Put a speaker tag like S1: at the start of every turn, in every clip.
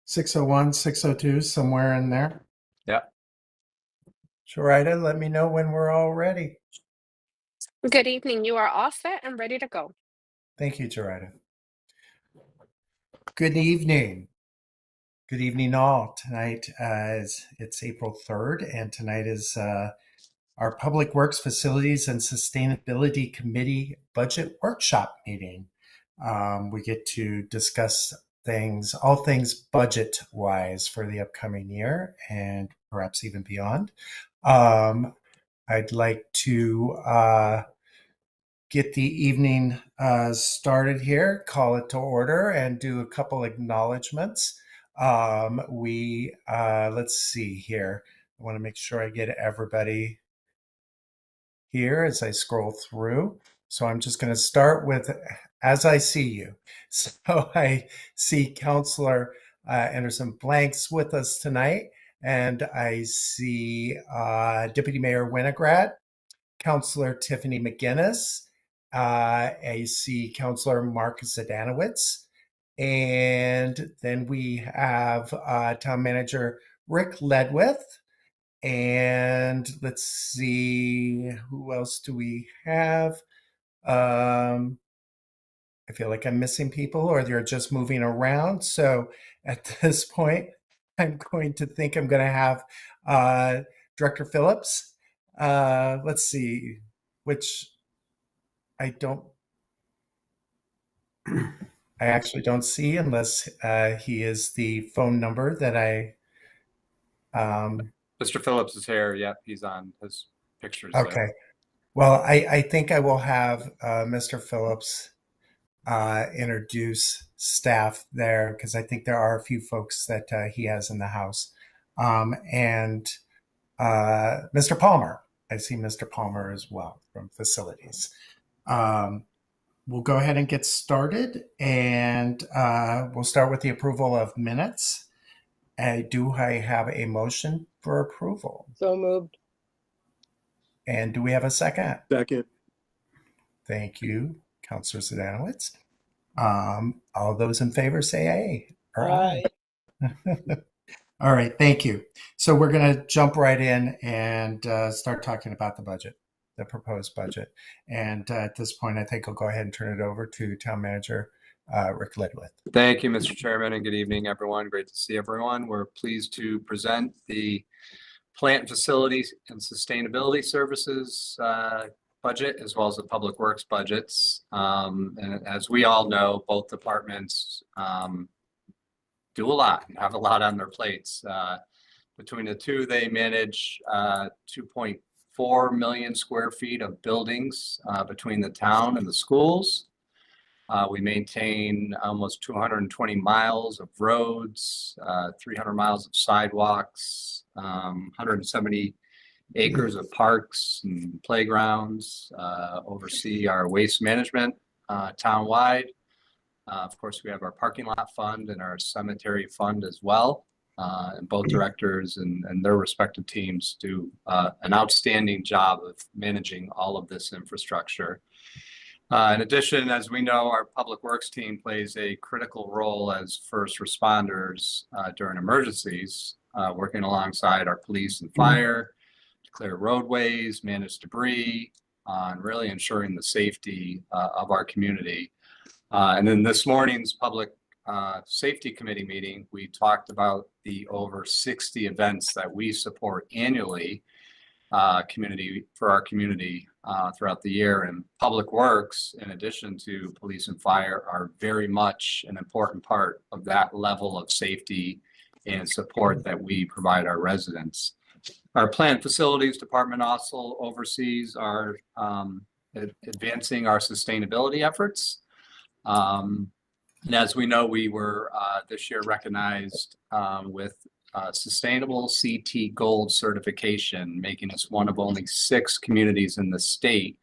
S1: 601, 602, somewhere in there.
S2: Yeah.
S1: Sharida, let me know when we're all ready.
S3: Good evening. You are all set and ready to go.
S1: Thank you, Sharida. Good evening. Good evening, all. Tonight it's April 3rd, and tonight is our Public Works Facilities and Sustainability Committee Budget Workshop meeting. We get to discuss all things budget-wise for the upcoming year and perhaps even beyond. I'd like to get the evening started here, call it to order, and do a couple acknowledgments. Let's see here. I want to make sure I get everybody here as I scroll through. So I'm just going to start with as I see you. So I see Councillor Anderson Blanks with us tonight, and I see Deputy Mayor Winograd, Councillor Tiffany McGinnis, I see Councillor Mark Zdanowicz, and then we have Town Manager Rick Ledwith. And let's see, who else do we have? I feel like I'm missing people or they're just moving around. So at this point, I'm going to have Director Phillips. Let's see, which I actually don't see unless he is the phone number that
S2: Mr. Phillips is here. Yep, he's on. His pictures
S1: okay.
S2: there.
S1: Well, I think I will have Mr. Phillips introduce staff there because I think there are a few folks that he has in the house. And Mr. Palmer, I see Mr. Palmer as well from facilities. We'll go ahead and get started, and we'll start with the approval of minutes. Do I have a motion for approval?
S4: So moved.
S1: And do we have a second?
S4: Second.
S1: Thank you, Councillor Zdanowicz. All those in favor say aye.
S4: Aye.
S1: All right, thank you. So we're going to jump right in and start talking about the budget, the proposed budget. And at this point, I think I'll go ahead and turn it over to Town Manager Rick Ledwith.
S2: Thank you, Mr. Chairman, and good evening, everyone. Great to see everyone. We're pleased to present the Plant Facilities and Sustainability Services budget, as well as the Public Works budgets. And as we all know, both departments do a lot and have a lot on their plates. Between the two, they manage 2.4 million square feet of buildings between the town and the schools. We maintain almost 220 miles of roads, 300 miles of sidewalks, 170 acres of parks and playgrounds, oversee our waste management townwide. Of course, we have our parking lot fund and our cemetery fund as well. And both directors and their respective teams do an outstanding job of managing all of this infrastructure. In addition, as we know, our public works team plays a critical role as first responders during emergencies, working alongside our police and fire to clear roadways, manage debris, and really ensuring the safety of our community. And in this morning's public safety committee meeting, we talked about the over 60 events that we support annually for our community throughout the year. And public works, in addition to police and fire, are very much an important part of that level of safety and support that we provide our residents. Our plant facilities department also oversees our advancing our sustainability efforts. And as we know, we were this year recognized with Sustainable CT Gold certification, making us one of only 6 communities in the state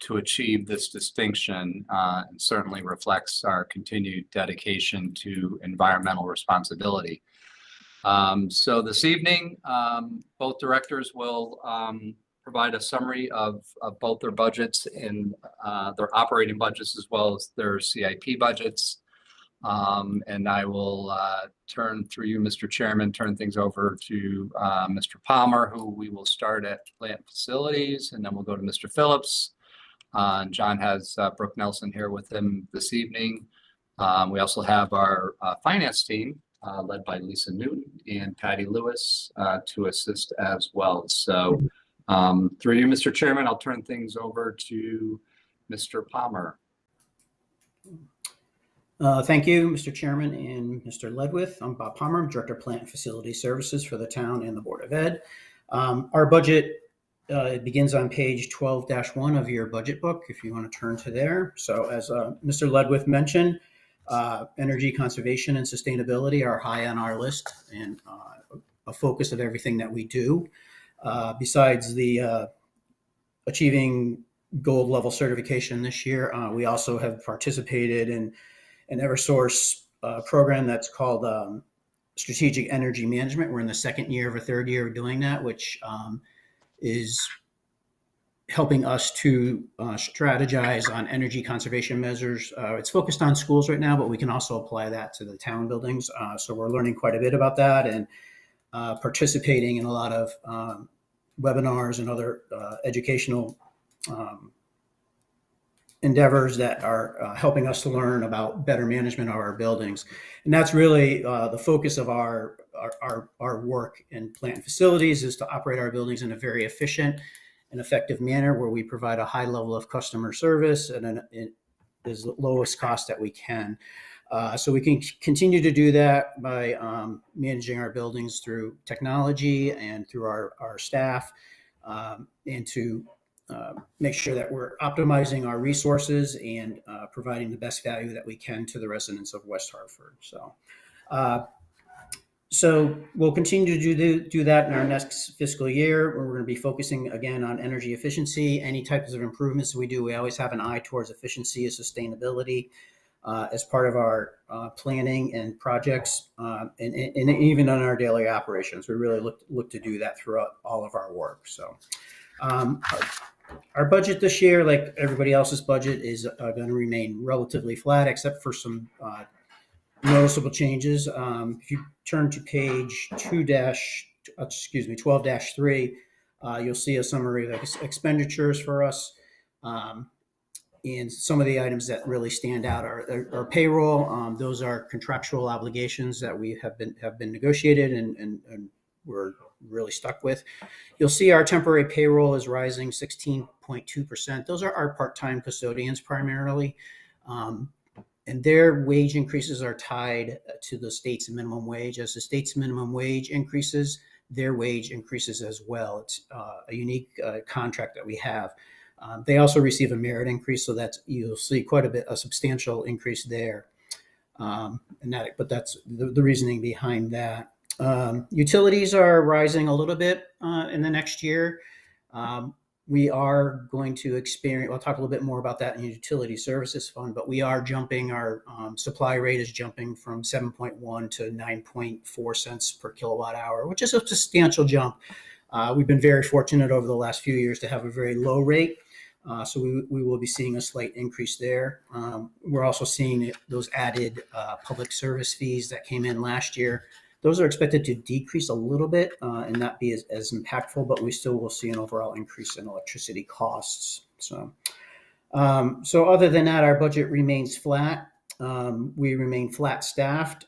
S2: to achieve this distinction, and certainly reflects our continued dedication to environmental responsibility. So this evening, both directors will provide a summary of both their budgets and their operating budgets, as well as their CIP budgets. And I will turn through you, Mr. Chairman, turn things over to Mr. Palmer, who we will start at plant facilities, and then we'll go to Mr. Phillips. And John has Brooke Nelson here with him this evening. We also have our finance team led by Lisa Newton and Patty Lewis to assist as well. So through you, Mr. Chairman, I'll turn things over to Mr. Palmer.
S4: Thank you, Mr. Chairman and Mr. Ledwith. I'm Bob Palmer, I'm Director of Plant and Facility Services for the town and the Board of Ed. Our budget begins on page 12-1 of your budget book, if you want to turn to there. So as Mr. Ledwith mentioned, energy conservation and sustainability are high on our list and a focus of everything that we do. Besides the achieving gold level certification this year, we also have participated in an Eversource program that's called Strategic Energy Management. We're in the second year of a third year of doing that, which is helping us to strategize on energy conservation measures. It's focused on schools right now, but we can also apply that to the town buildings. So we're learning quite a bit about that and participating in a lot of webinars and other educational endeavors that are helping us to learn about better management of our buildings. And that's really the focus of our work in plant and facilities, is to operate our buildings in a very efficient and effective manner where we provide a high level of customer service and as lowest cost that we can. So we can continue to do that by managing our buildings through technology and through our staff, and to make sure that we're optimizing our resources and providing the best value that we can to the residents of West Hartford. So we'll continue to do that in our next fiscal year. We're going to be focusing again on energy efficiency. Any types of improvements we do, we always have an eye towards efficiency and sustainability as part of our planning and projects, and even on our daily operations. We really look to do that throughout all of our work. So our budget this year, like everybody else's budget, is going to remain relatively flat, except for some noticeable changes. If you turn to page 12-3, you'll see a summary of expenditures for us. And some of the items that really stand out are payroll. Those are contractual obligations that we have been negotiated and we're really stuck with. You'll see our temporary payroll is rising 16.2%. Those are our part-time custodians primarily. And their wage increases are tied to the state's minimum wage. As the state's minimum wage increases, their wage increases as well. It's a unique contract that we have. They also receive a merit increase, so that's, you'll see quite a substantial increase there. But that's the reasoning behind that. Utilities are rising a little bit in the next year. We are going to experience, I'll talk a little bit more about that in the utility services fund, but we are jumping, our supply rate is jumping from 7.1 to 9.4 cents per kilowatt hour, which is a substantial jump. We've been very fortunate over the last few years to have a very low rate. So we will be seeing a slight increase there. We're also seeing those added public service fees that came in last year. Those are expected to decrease a little bit and not be as impactful, but we still will see an overall increase in electricity costs. So other than that, our budget remains flat. We remain flat staffed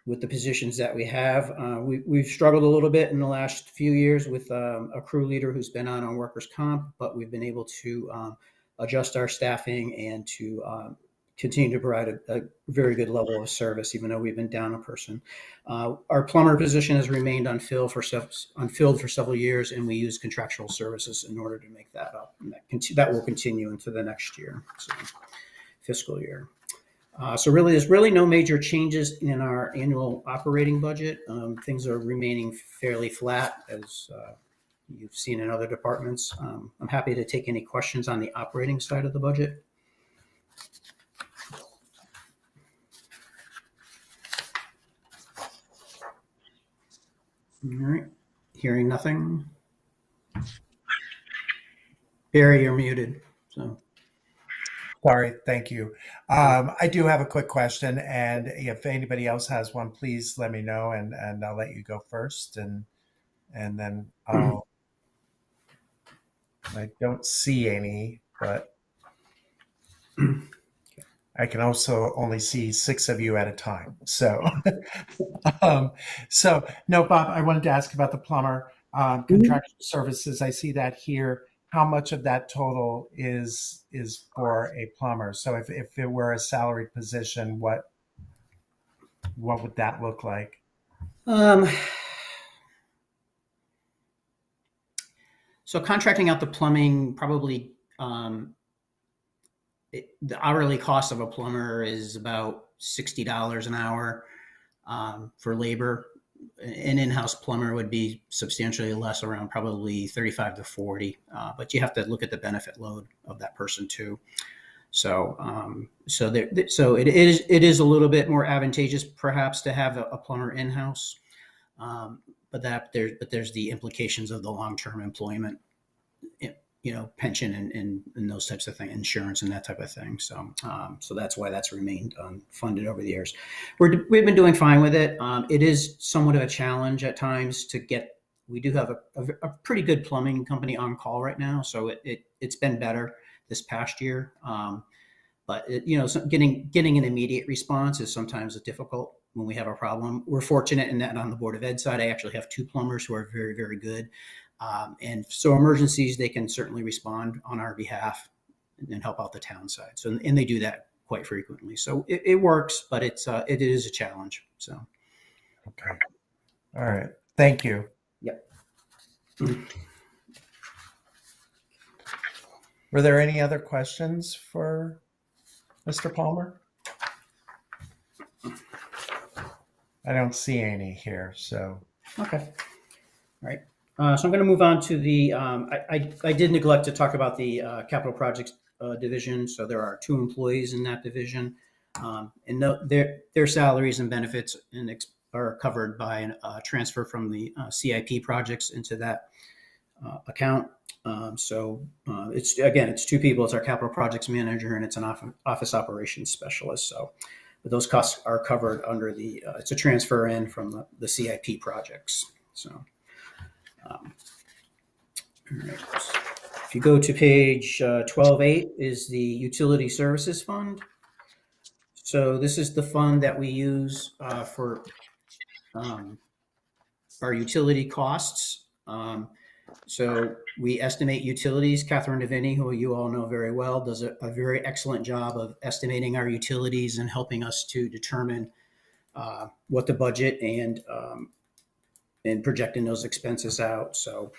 S4: with the positions that we have. We've struggled a little bit in the last few years with a crew leader who's been on workers' comp, but we've been able to adjust our staffing and to continue to provide a very good level of service, even though we've been down a person. Our plumber position has remained unfilled for several years, and we use contractual services in order to make that up. And that will continue into the next year, so fiscal year. So really, there's really no major changes in our annual operating budget. Things are remaining fairly flat, as you've seen in other departments. I'm happy to take any questions on the operating side of the budget. All right, hearing nothing. Barry, you're muted. So
S1: Sorry, thank you. I do have a quick question, and if anybody else has one, please let me know, and I'll let you go first, and then I don't see any, but I can also only see 6 of you at a time. So, no, Bob, I wanted to ask about the plumber contractual services. I see that here. How much of that total is for a plumber? So if it were a salaried position, what would that look like?
S4: So contracting out the plumbing, probably the hourly cost of a plumber is about $60 an hour for labor. An in-house plumber would be substantially less, around probably 35 to 40. But you have to look at the benefit load of that person too. So, so it is a little bit more advantageous, perhaps, to have a plumber in-house. But there's the implications of the long-term employment, pension and those types of things, insurance and that type of thing. So, so that's why that's remained funded over the years. We've been doing fine with it. It is somewhat of a challenge at times to get. We do have a pretty good plumbing company on call right now, so it's been better this past year. But getting an immediate response is sometimes difficult when we have a problem. We're fortunate in that on the Board of Ed side, I actually have 2 plumbers who are very, very good. And so emergencies, they can certainly respond on our behalf and help out the town side. So, and they do that quite frequently. So it works, but it is a challenge. So.
S1: Okay. All right. Thank you.
S4: Yep.
S1: Were there any other questions for Mr. Palmer? I don't see any here, so.
S4: Okay. All right. So I'm going to move on to the, I did neglect to talk about the capital projects division. So there are 2 employees in that division, and their salaries and benefits are covered by a transfer from the CIP projects into that account. So it's 2 people. It's our capital projects manager and it's an office operations specialist. So those costs are covered under it's a transfer in from the CIP projects. So. All right. If you go to page 12.8 is the utility services fund. So this is the fund that we use for our utility costs. So we estimate utilities. Catherine DeVinny, who you all know very well, does a very excellent job of estimating our utilities and helping us to determine what the budget and projecting those expenses out. So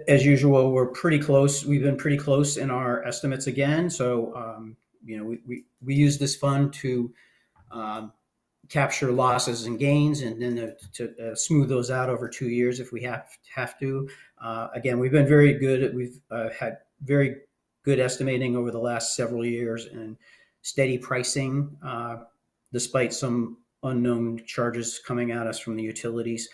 S4: as usual, we're pretty close. We've been pretty close in our estimates again. So, we use this fund to capture losses and gains and then to smooth those out over 2 years if we have to. Again, we've been very good. We've had very good estimating over the last several years and steady pricing, despite some unknown charges coming at us from the utilities.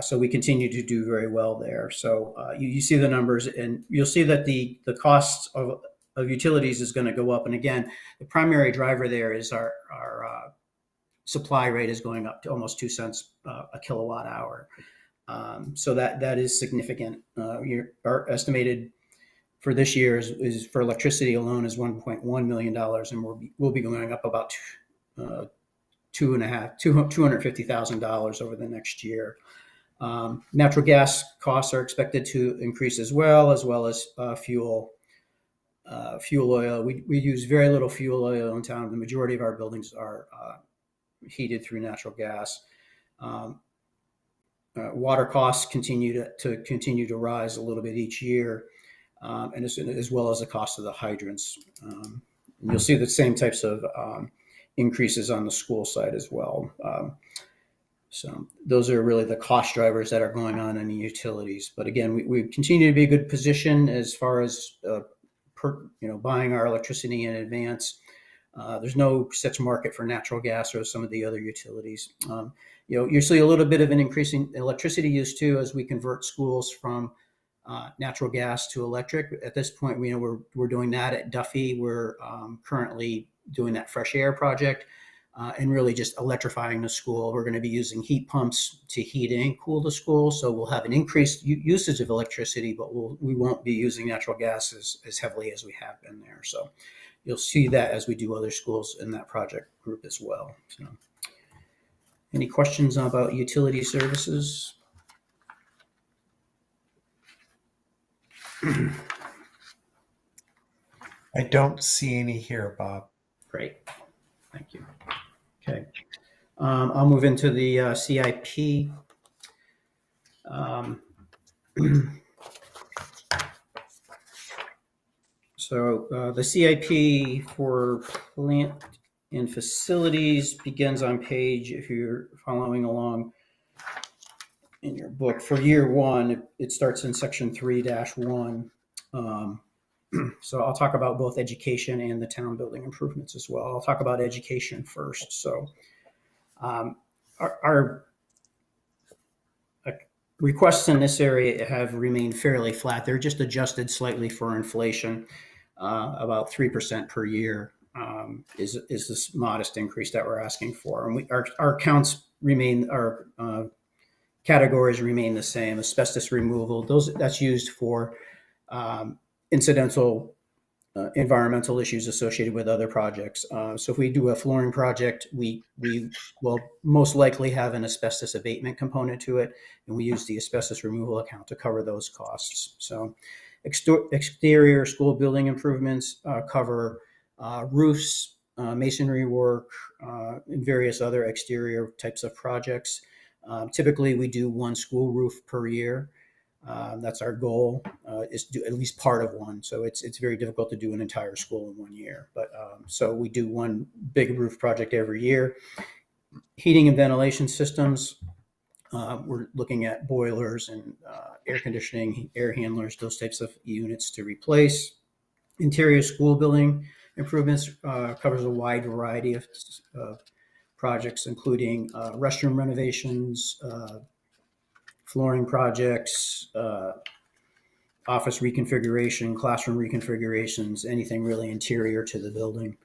S4: So we continue to do very well there. So you see the numbers, and you'll see that the costs of utilities is going to go up. And again, the primary driver there is our supply rate is going up to almost 2 cents a kilowatt hour. So that is significant. Our estimated for this year is for electricity alone is $1.1 million, and we'll be going up about $250,000 over the next year. Natural gas costs are expected to increase as well as fuel oil. We use very little fuel oil in town. The majority of our buildings are heated through natural gas. Water costs continue to rise a little bit each year, and as well as the cost of the hydrants. You'll see the same types of increases on the school side as well. So those are really the cost drivers that are going on in the utilities. But again, we continue to be a good position as far as buying our electricity in advance. There's no such market for natural gas or some of the other utilities. You see a little bit of an increase in electricity use too as we convert schools from natural gas to electric. At this point, we're doing that at Duffy. We're currently doing that fresh air project and really just electrifying the school. We're going to be using heat pumps to heat and cool the school. So we'll have an increased usage of electricity, but we won't be using natural gas as heavily as we have been there. So you'll see that as we do other schools in that project group as well. So, any questions about utility services?
S1: I don't see any here, Bob.
S4: Great. Thank you. Okay. I'll move into the CIP. So the CIP for plant and facilities begins on page, if you're following along in your book, for year one, it starts in section 3-1. So I'll talk about both education and the town building improvements as well. I'll talk about education first. So our requests in this area have remained fairly flat. They're just adjusted slightly for inflation, about 3% per year is this modest increase that we're asking for. And our counts remain, our categories remain the same. Asbestos removal, that's used for incidental environmental issues associated with other projects. So if we do a flooring project, we will most likely have an asbestos abatement component to it, and we use the asbestos removal account to cover those costs. So exterior school building improvements cover roofs, masonry work, and various other exterior types of projects. Typically, we do one school roof per year. That's our goal, is to do at least part of one. So it's very difficult to do an entire school in 1 year. But so we do one big roof project every year. Heating and ventilation systems, we're looking at boilers and air conditioning, air handlers, those types of units to replace. Interior school building improvements covers a wide variety of projects, including restroom renovations, flooring projects, office reconfiguration, classroom reconfigurations, anything really interior to the building.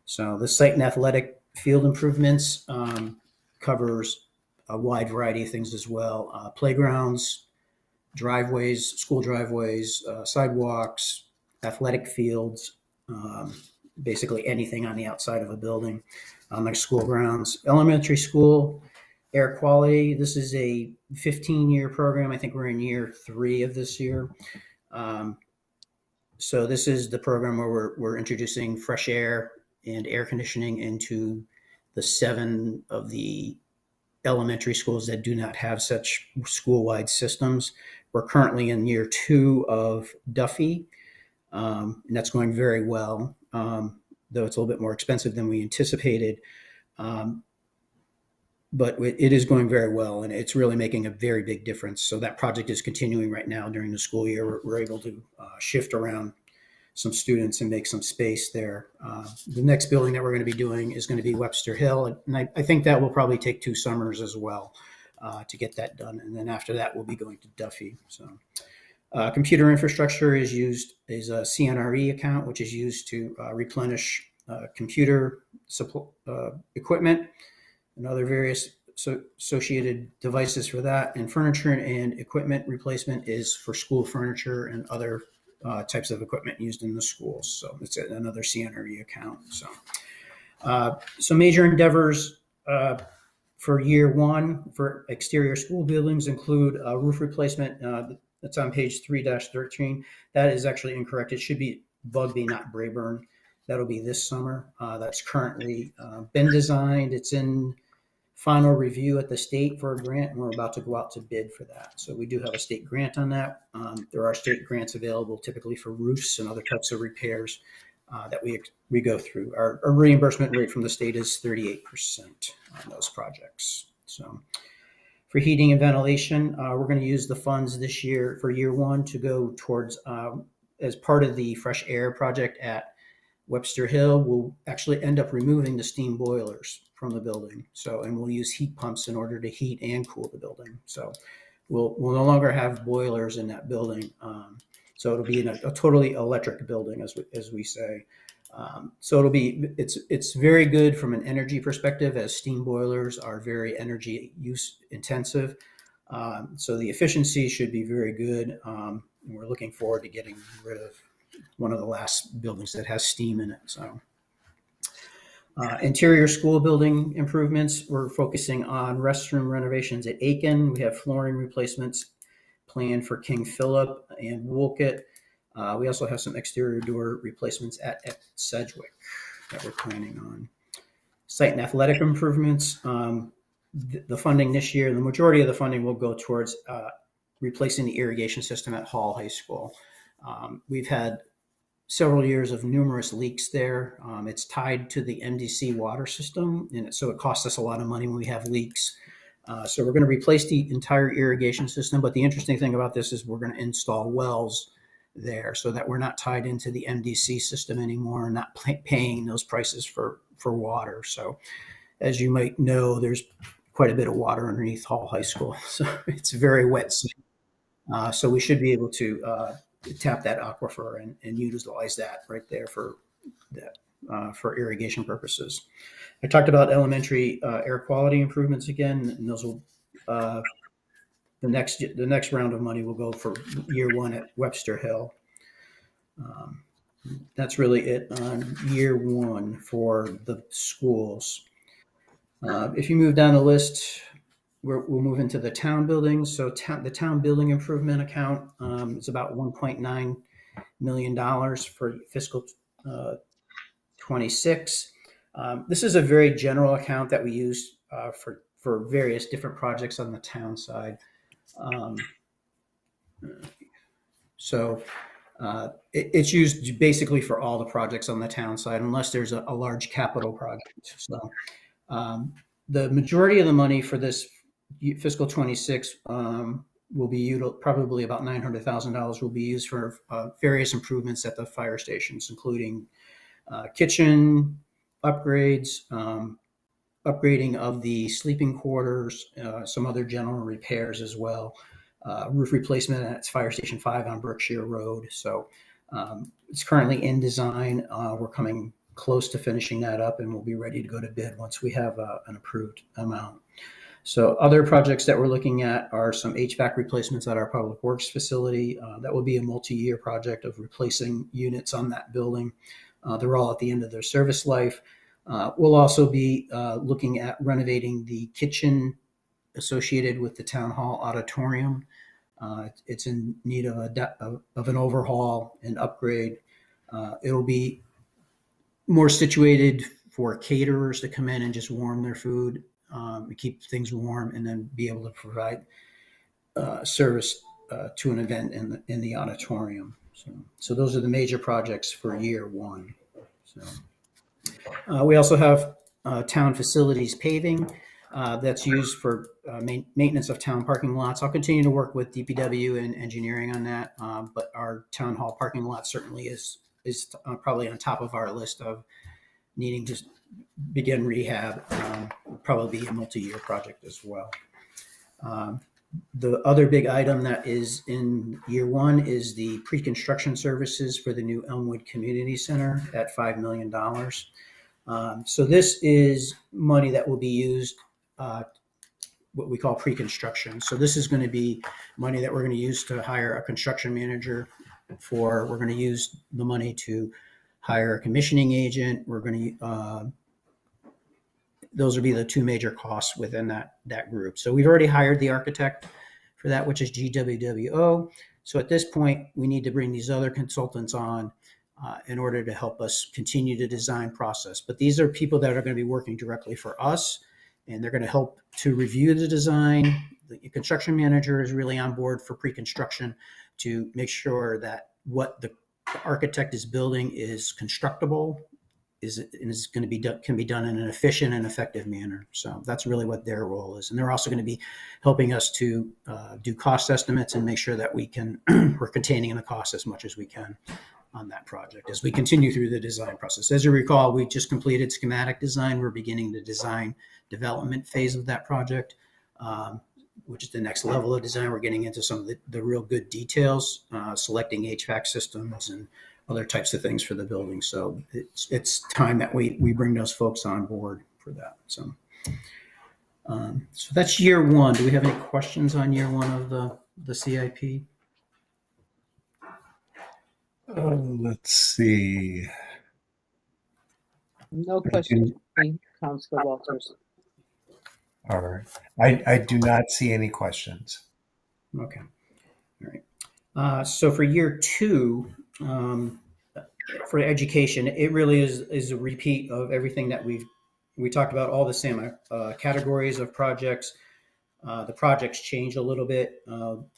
S4: So the site and athletic field improvements covers a wide variety of things as well. Playgrounds, driveways, school driveways, sidewalks, athletic fields, basically anything on the outside of a building, like school grounds. Elementary school, air quality. This is a 15-year program. I think we're in year 3 of this year. So this is the program where we're introducing fresh air and air conditioning into the 7 of the elementary schools that do not have such school-wide systems. We're currently in year 2 of Duffy, and that's going very well, though it's a little bit more expensive than we anticipated. But it is going very well, and it's really making a very big difference. So that project is continuing right now during the school year. We're able to shift around some students and make some space there. The next building that we're going to be doing is going to be Webster Hill, and I think that will probably take 2 summers as well to get that done. And then after that, we'll be going to Duffy. So computer infrastructure is used as a CNRE account, which is used to replenish computer equipment and other various associated devices for that. And furniture and equipment replacement is for school furniture and other types of equipment used in the schools. So it's another CNRE account. So major endeavors for year 1 for exterior school buildings include roof replacement. That's on page 3-13. That is actually incorrect. It should be Bugby, not Brayburn. That'll be this summer. That's currently been designed. It's in final review at the state for a grant, and we're about to go out to bid for that. So we do have a state grant on that. There are state grants available typically for roofs and other types of repairs that we go through. Our reimbursement rate from the state is 38% on those projects. So for heating and ventilation, we're going to use the funds this year for year 1 to go towards, as part of the fresh air project at Webster Hill, we'll actually end up removing the steam boilers from the building. So, and we'll use heat pumps in order to heat and cool the building. So we'll no longer have boilers in that building. So it'll be in a totally electric building, as we say. So it's very good from an energy perspective, as steam boilers are very energy use intensive. So the efficiency should be very good. We're looking forward to getting rid of one of the last buildings that has steam in it. So interior school building improvements, we're focusing on restroom renovations at Aiken. We have flooring replacements planned for King Philip and Woolkit. We also have some exterior door replacements at Sedgwick that we're planning on. Site and athletic improvements. The funding this year, the majority of the funding will go towards replacing the irrigation system at Hall High School. We've had several years of numerous leaks there. It's tied to the MDC water system, and so it costs us a lot of money when we have leaks. So we're going to replace the entire irrigation system. But the interesting thing about this is we're going to install wells there so that we're not tied into the MDC system anymore and not paying those prices for water. So as you might know, there's quite a bit of water underneath Hall High School. So it's very wet. So we should be able to tap that aquifer and utilize that right there for irrigation purposes. I talked about elementary air quality improvements again, and those will the next round of money will go for year one at Webster Hill. That's really it on year one for the schools. If you move down the list, we'll move into the town buildings. So the town building improvement account is about $1.9 million for fiscal 26. This is a very general account that we use for various different projects on the town side. It's used basically for all the projects on the town side, unless there's a large capital project. So the majority of the money for this fiscal 26 will be probably about $900,000 will be used for various improvements at the fire stations, including kitchen upgrades, upgrading of the sleeping quarters, some other general repairs as well, roof replacement at Fire Station 5 on Berkshire Road. So it's currently in design. We're coming close to finishing that up, and we'll be ready to go to bid once we have an approved amount. So other projects that we're looking at are some HVAC replacements at our Public Works facility. That will be a multi-year project of replacing units on that building. They're all at the end of their service life. We'll also be looking at renovating the kitchen associated with the town hall auditorium. It's in need of an overhaul and upgrade. It'll be more situated for caterers to come in and just warm their food, keep things warm, and then be able to provide service to an event in the auditorium. So those are the major projects for year one. So we also have town facilities paving that's used for maintenance of town parking lots. I'll continue to work with DPW and engineering on that, but our town hall parking lot certainly is probably on top of our list of needing to begin rehab. Probably be a multi-year project as well. The other big item that is in year one is the pre-construction services for the new Elmwood Community Center at $5 million. So this is money that will be used, what we call pre-construction. So this is going to be money that we're going to use to hire a construction manager for. We're going to use the money to hire a commissioning agent. We're going to those will be the two major costs within that group. So we've already hired the architect for that, which is GWWO. So at this point, we need to bring these other consultants on in order to help us continue the design process. But these are people that are going to be working directly for us, and they're going to help to review the design. The construction manager is really on board for pre-construction to make sure that what the architect is building is constructible, is going to be can be done in an efficient and effective manner. So that's really what their role is. And they're also going to be helping us to do cost estimates and make sure that we're containing the cost as much as we can on that project as we continue through the design process. As you recall, we just completed schematic design. We're beginning the design development phase of that project. which is the next level of design. We're getting into some of the real good details, selecting HVAC systems and other types of things for the building. So it's time that we bring those folks on board for that. So that's year one. Do we have any questions on year one of the CIP?
S1: Let's see.
S5: No question, Councilor Walters.
S1: All right. I do not see any questions.
S4: Okay. All right. So for year two, for education, it really is a repeat of everything that we talked about. All the same categories of projects. The projects change a little bit.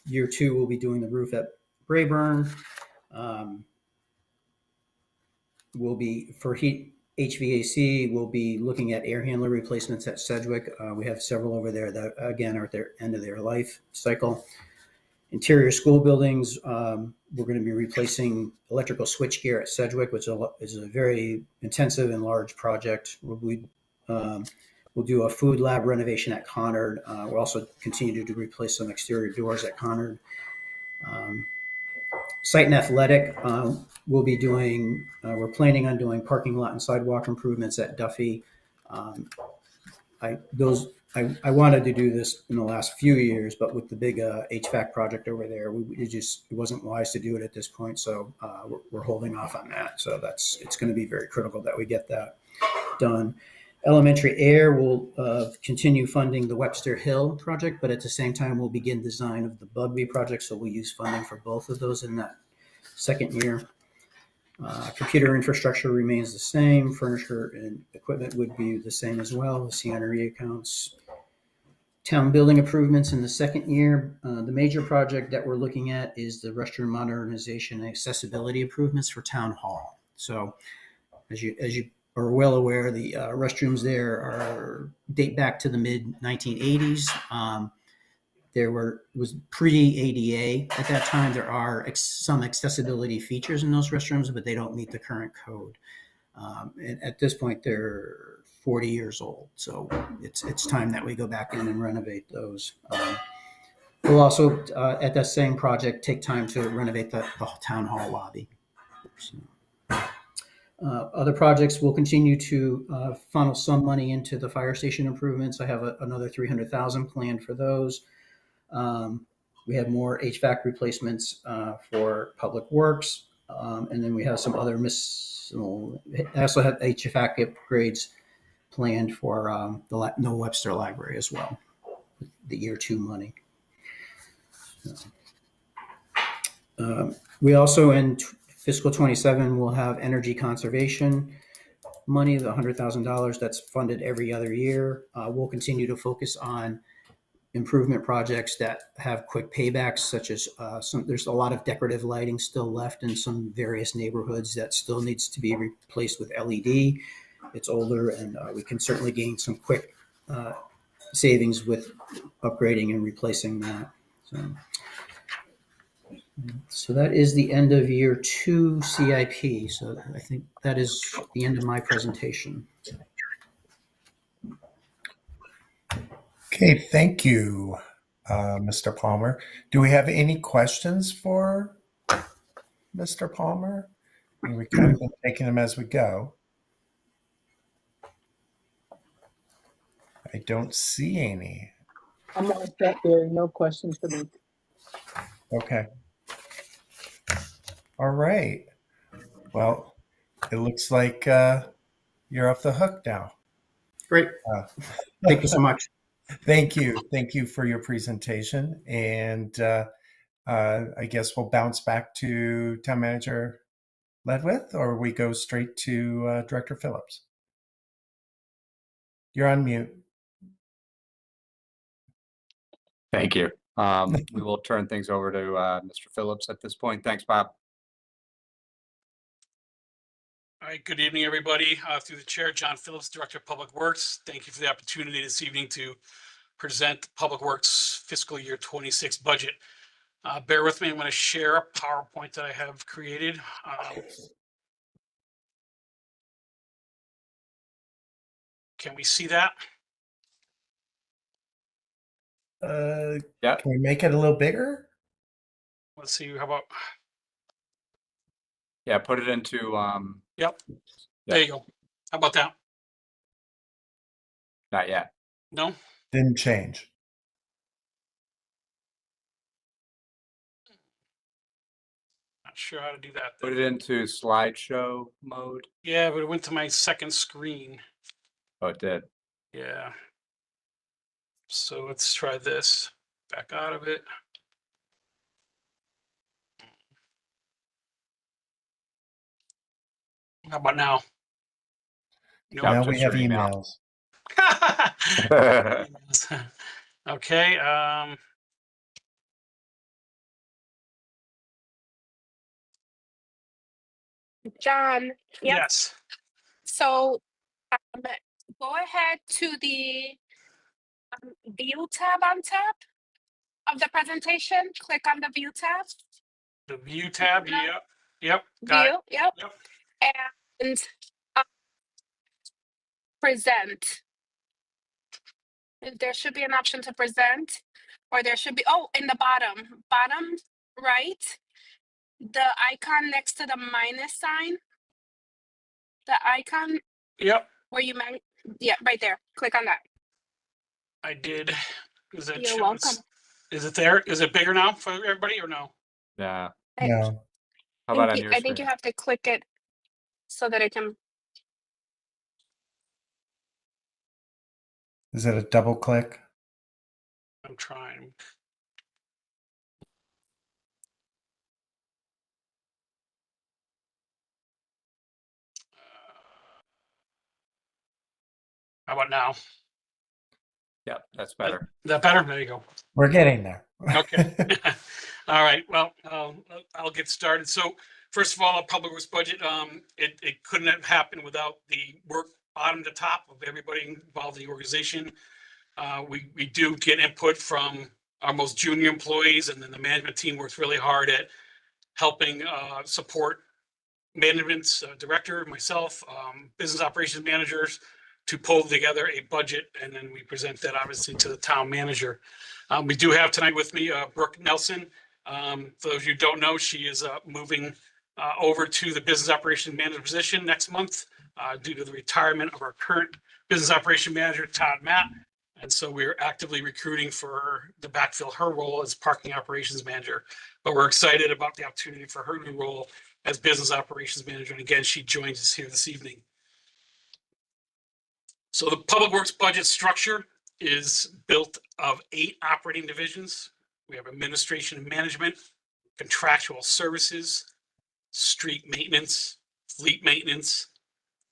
S4: Year two, we'll be doing the roof at Brayburn. We'll be for HVAC. We'll be looking at air handler replacements at Sedgwick. We have several over there that again are at their end of their life cycle. Interior school buildings, we're going to be replacing electrical switchgear at Sedgwick, which is a very intensive and large project. We'll do a food lab renovation at Conard. We'll also continue to replace some exterior doors at Conard. Site and athletic, we'll be doing, we're planning on doing parking lot and sidewalk improvements at Duffy. I wanted to do this in the last few years, but with the big HVAC project over there, it wasn't wise to do it at this point. So we're holding off on that. So it's going to be very critical that we get that done. Elementary air will continue funding the Webster Hill project, but at the same time, we'll begin design of the Bugby project. So we'll use funding for both of those in that second year. Computer infrastructure remains the same. Furniture and equipment would be the same as well. The CNRE accounts. Town building improvements in the second year. The major project that we're looking at is the restroom modernization and accessibility improvements for Town Hall. So as you are well aware, the restrooms there date back to the mid 1980s. Was pre-ADA at that time. There are some accessibility features in those restrooms, but they don't meet the current code. And at this point, they're 40 years old. So it's time that we go back in and renovate those. We'll also, at that same project, take time to renovate the town hall lobby. So, other projects will continue to funnel some money into the fire station improvements. I have another $300,000 planned for those. We have more HVAC replacements for public works. And then we have some other I also have HVAC upgrades planned for the No Webster Library as well, the year two money. We also in fiscal 27 will have energy conservation money, the $100,000 that's funded every other year. We'll continue to focus on improvement projects that have quick paybacks, such as there's a lot of decorative lighting still left in some various neighborhoods that still needs to be replaced with LED. It's older, and we can certainly gain some quick savings with upgrading and replacing that. So that is the end of year two CIP. So I think that is the end of my presentation.
S1: Okay, thank you, Mr. Palmer. Do we have any questions for Mr. Palmer? We kind of been taking them as we go. I don't see any.
S5: I'm all set there. No questions for me.
S1: Okay. All right. Well, it looks like you're off the hook now.
S4: Great. Thank you so much.
S1: Thank you. Thank you for your presentation. And I guess we'll bounce back to Town Manager Ledwith, or we go straight to Director Phillips. You're on mute.
S2: Thank you. We will turn things over to Mr. Phillips at this point. Thanks, Bob.
S6: All right, good evening, everybody. Through the chair, John Phillips, Director of Public Works. Thank you for the opportunity this evening to present Public Works fiscal year 26 budget. Bear with me, I'm going to share a PowerPoint that I have created. Can we see that?
S2: Yeah.
S1: Can we make it a little bigger?
S6: Let's see, how about,
S2: Yeah, put it into,
S6: yep,
S2: Yeah.
S6: there you go. How about that?
S2: not yet.
S6: No?
S1: Didn't change.
S6: Not sure how to do that.
S2: Put it into slideshow mode.
S6: Yeah, but it went to my second screen.
S2: Oh, it did.
S6: Yeah. So let's try this. Back out of it. How about now?
S2: No,
S1: Now
S6: Nope.
S1: we
S2: just
S1: have
S2: your email.
S1: emails.
S6: Okay,
S3: John, yep.
S6: yes.
S3: So go ahead to the view tab on top of the presentation. Click on the view tab.
S6: The view tab,
S3: No.
S6: yep, yep, got it.
S3: View, yep.
S6: Yep.
S3: And uh, present. There should be an option to present, or there should be, oh, in the bottom right, the icon next to the minus sign, the icon
S6: Yep,
S3: where you might, yeah, right there. Click on that.
S6: I did. Is it
S3: You're
S6: shows-
S3: welcome.
S6: Is it there? Is it bigger now for everybody or no?
S2: Yeah.
S1: No.
S2: How about on your
S3: I think you
S2: screen?
S3: have to click it so that it can.
S1: Is it a double click?
S6: I'm trying. How about now?
S2: Yeah, that's better.
S6: Is that better? There you go.
S1: We're getting there.
S6: Okay. All right. Well, I'll get started. So first of all, a public works budget, it couldn't have happened without the work bottom to top of everybody involved in the organization. We do get input from our most junior employees, and then the management team works really hard at helping support management's director, myself, business operations managers to pull together a budget, and then we present that obviously to the town manager. We do have tonight with me Brooke Nelson. For those of you who don't know, she is moving over to the business operations manager position next month due to the retirement of our current business operation manager, Todd Matt. And so we're actively recruiting for her to backfill her role as parking operations manager. But we're excited about the opportunity for her new role as business operations manager. And again, she joins us here this evening. So the public works budget structure is built of 8 operating divisions. We have administration and management, contractual services, street maintenance, fleet maintenance,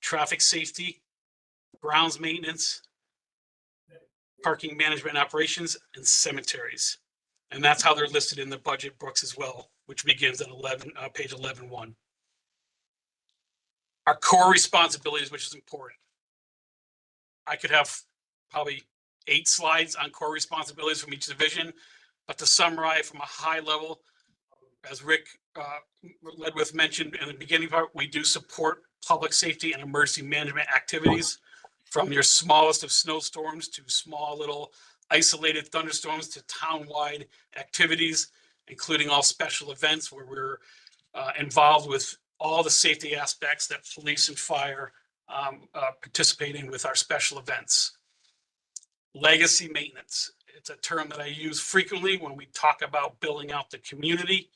S6: traffic safety, grounds maintenance, parking management and operations, and cemeteries. And that's how they're listed in the budget books as well, which begins at page 11.1. Our core responsibilities, which is important. I could have probably 8 slides on core responsibilities from each division, but to summarize from a high level, as Rick Ledwith mentioned in the beginning part, we do support public safety and emergency management activities, from your smallest of snowstorms to small little isolated thunderstorms to town-wide activities, including all special events where we're involved with all the safety aspects that police and fire participate in with our special events. Legacy maintenance. It's a term that I use frequently when we talk about building out the community.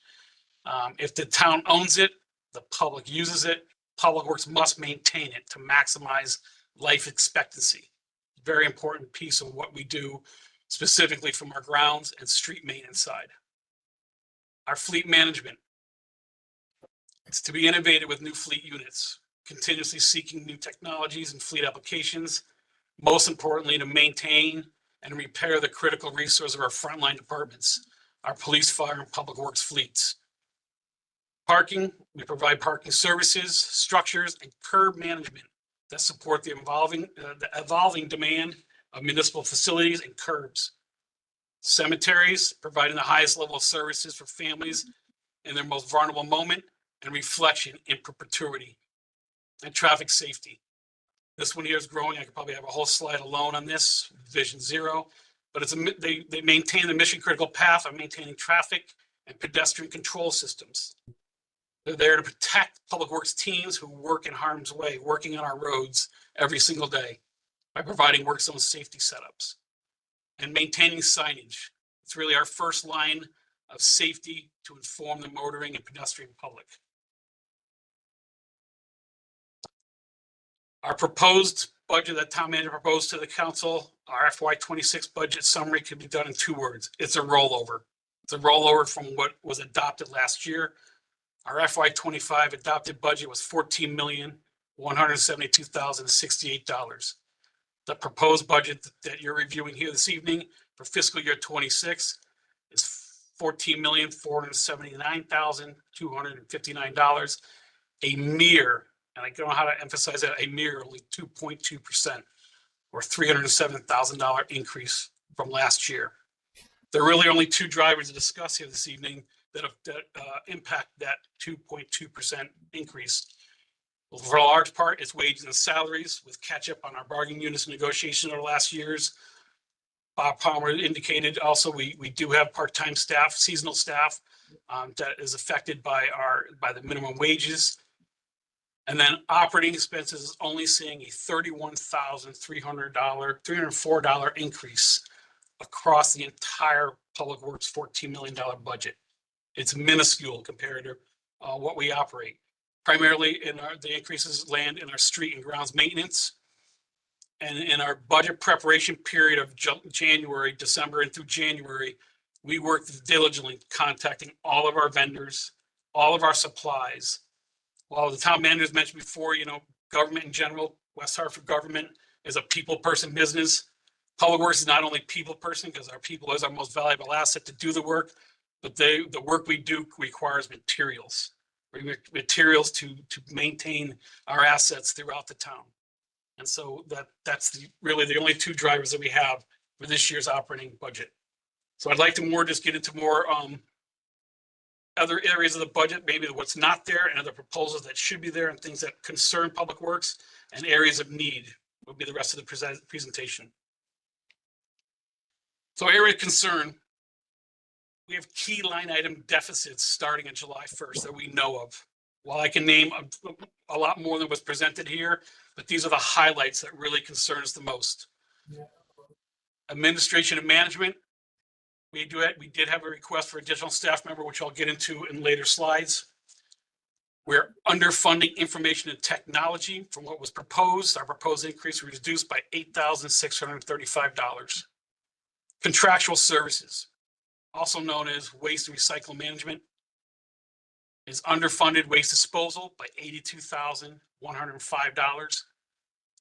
S6: If the town owns it, the public uses it, Public Works must maintain it to maximize life expectancy. Very important piece of what we do specifically from our grounds and street maintenance side. Our fleet management. It's to be innovative with new fleet units, continuously seeking new technologies and fleet applications. Most importantly, to maintain and repair the critical resource of our frontline departments, our police, fire, and public works fleets. Parking, we provide parking services, structures, and curb management that support the evolving demand of municipal facilities and curbs. Cemeteries, providing the highest level of services for families in their most vulnerable moment and reflection in perpetuity. And traffic safety. This one here is growing. I could probably have a whole slide alone on this, Vision Zero. but they maintain the mission critical path of maintaining traffic and pedestrian control systems. They're there to protect public works teams who work in harm's way, working on our roads every single day by providing work zone safety setups and maintaining signage. It's really our first line of safety to inform the motoring and pedestrian public. Our proposed budget that town manager proposed to the council, our FY26 budget summary, can be done in 2 words. It's a rollover. It's a rollover from what was adopted last year. Our FY25 adopted budget was $14,172,068. The proposed budget that you're reviewing here this evening for fiscal year 26 is $14,479,259, a mere, and I don't know how to emphasize that, a mere only 2.2% or $307,000 increase from last year. There are really only 2 drivers to discuss here this evening that impact that 2.2% increase. Well, for a large part, it's wages and salaries with catch up on our bargaining units negotiation over the last years. Bob Palmer indicated also we do have part-time staff, seasonal staff that is affected by the minimum wages. And then operating expenses is only seeing a $304 increase across the entire Public Works $14 million budget. It's minuscule compared to what we operate. Primarily the increases land in our street and grounds maintenance. And in our budget preparation period of December and through January, we worked diligently contacting all of our vendors, all of our supplies. While the town managers mentioned before, government in general, West Hartford government is a people person business. Public Works is not only people person because our people is our most valuable asset to do the work, but the work we do requires materials to maintain our assets throughout the town. And so that's really the only 2 drivers that we have for this year's operating budget. So I'd like to just get into more other areas of the budget, maybe what's not there and other proposals that should be there and things that concern Public Works and areas of need will be the rest of the presentation. So area of concern, we have key line item deficits starting on July 1st that we know of. While I can name a lot more than was presented here, but these are the highlights that really concern us the most. Administration and management, we did have a request for additional staff member, which I'll get into in later slides. We're underfunding information and technology from what was proposed. Our proposed increase was reduced by $8,635. Contractual services, also known as waste and recycle management, is underfunded waste disposal by $82,105.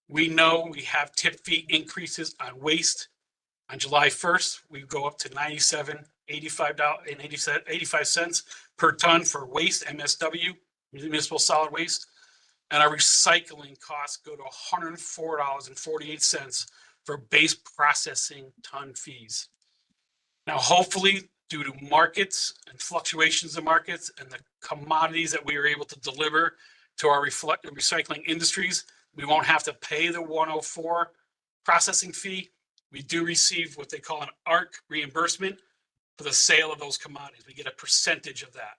S6: We know we have tip fee increases on waste. On July 1st, we go up to $97.85 per ton for waste, MSW, municipal solid waste. And our recycling costs go to $104.48 for base processing ton fees. Now, hopefully, due to markets and fluctuations in markets and the commodities that we are able to deliver to our recycling industries, we won't have to pay the 104 processing fee. We do receive what they call an ARC reimbursement for the sale of those commodities. We get a percentage of that.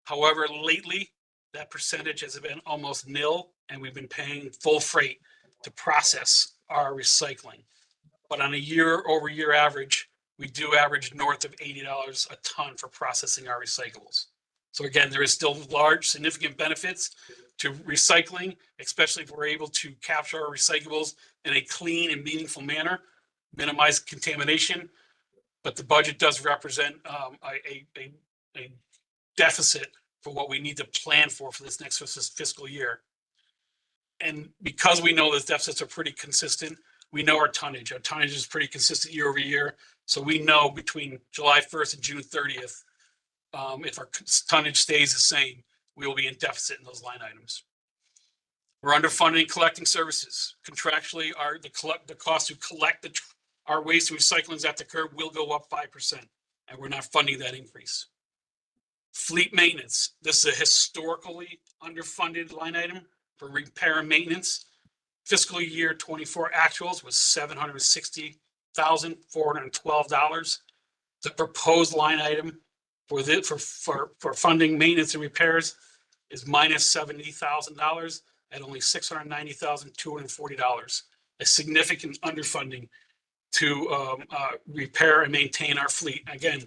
S6: However, lately, that percentage has been almost nil, and we've been paying full freight to process our recycling. But on a year-over-year average, we do average north of $80 a ton for processing our recyclables. So again, there is still large, significant benefits to recycling, especially if we're able to capture our recyclables in a clean and meaningful manner, minimize contamination. But the budget does represent a deficit for what we need to plan for this next fiscal year. And because we know those deficits are pretty consistent, we know our tonnage. Our tonnage is pretty consistent year over year. So we know between July 1st and June 30th, if our tonnage stays the same, we will be in deficit in those line items. We're underfunding collecting services. Contractually, the cost to collect our waste and recyclings at the curb will go up 5%, and we're not funding that increase. Fleet maintenance. This is a historically underfunded line item for repair and maintenance. Fiscal year 24 actuals was $760,000 $1,412. The proposed line item for funding maintenance and repairs is minus $70,000 at only $690,240. A significant underfunding to repair and maintain our fleet. Again,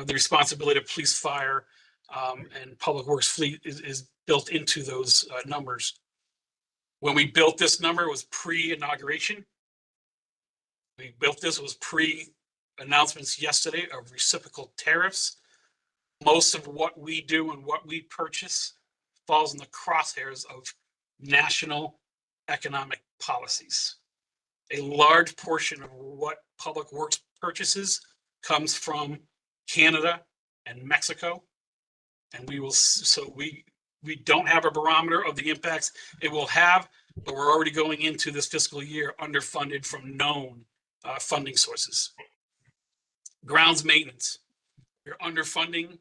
S6: the responsibility of police, fire, and public works fleet is built into those numbers. When we built this number, it was pre-inauguration. We built this, was pre-announcements yesterday of reciprocal tariffs. Most of what we do and what we purchase falls in the crosshairs of national economic policies. A large portion of what Public Works purchases comes from Canada and Mexico. And we don't have a barometer of the impacts it will have, but we're already going into this fiscal year underfunded from known funding sources. Grounds maintenance. We're underfunding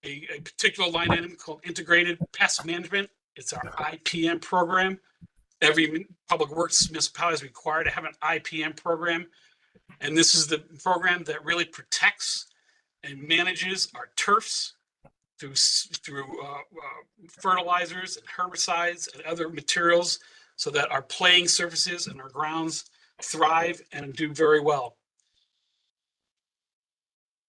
S6: a particular line item called Integrated Pest Management. It's our IPM program. Every public works municipality is required to have an IPM program. And this is the program that really protects and manages our turfs through fertilizers and herbicides and other materials so that our playing surfaces and our grounds thrive and do very well.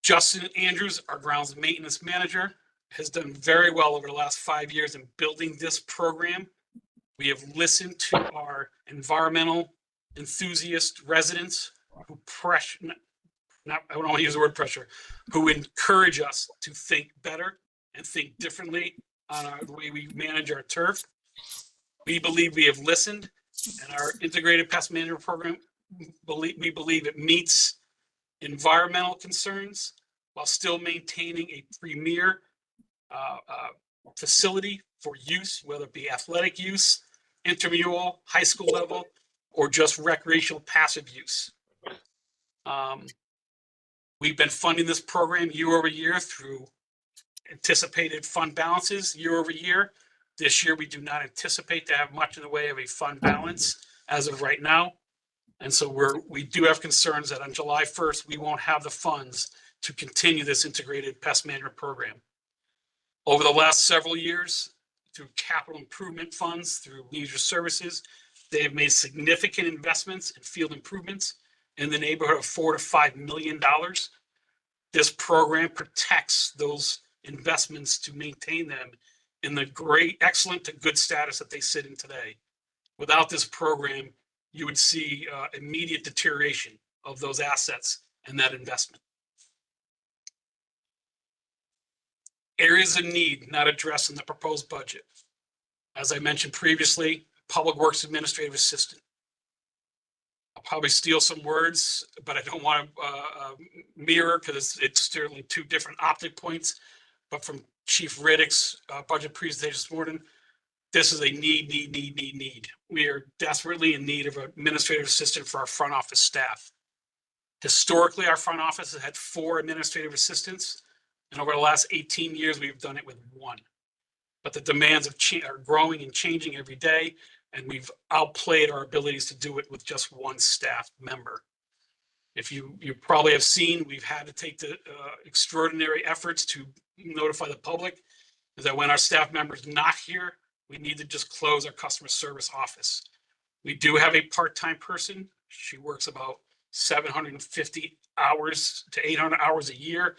S6: Justin Andrews, our grounds maintenance manager, has done very well over the last 5 years in building this program. We have listened to our environmental enthusiast residents who I don't want to use the word pressure, who encourage us to think better and think differently on the way we manage our turf. We believe we have listened, and our integrated pest management program, we believe it meets environmental concerns while still maintaining a premier facility for use, whether it be athletic use, intramural, high school level, or just recreational passive use. We've been funding this program year over year through anticipated fund balances year over year. This year, we do not anticipate to have much in the way of a fund balance as of right now. And so we do have concerns that on July 1st, we won't have the funds to continue this integrated pest management program. Over the last several years, through capital improvement funds, through leisure services, they have made significant investments in field improvements in the neighborhood of $4 to $5 million. This program protects those investments to maintain them in the excellent to good status that they sit in today. Without this program, you would see immediate deterioration of those assets and that investment. Areas of need not addressed in the proposed budget. As I mentioned previously, Public Works Administrative Assistant. I'll probably steal some words, but I don't want to mirror because it's certainly two different optic points. But from Chief Riddick's budget presentation this morning, this is a need. We are desperately in need of an administrative assistant for our front office staff. Historically, our front office has had 4 administrative assistants, and over the last 18 years, we've done it with 1. But the demands are growing and changing every day, and we've outplayed our abilities to do it with just 1 staff member. If you probably have seen, we've had to take the extraordinary efforts to notify the public that when our staff member's not here, we need to just close our customer service office. We do have a part-time person. She works about 750 hours to 800 hours a year.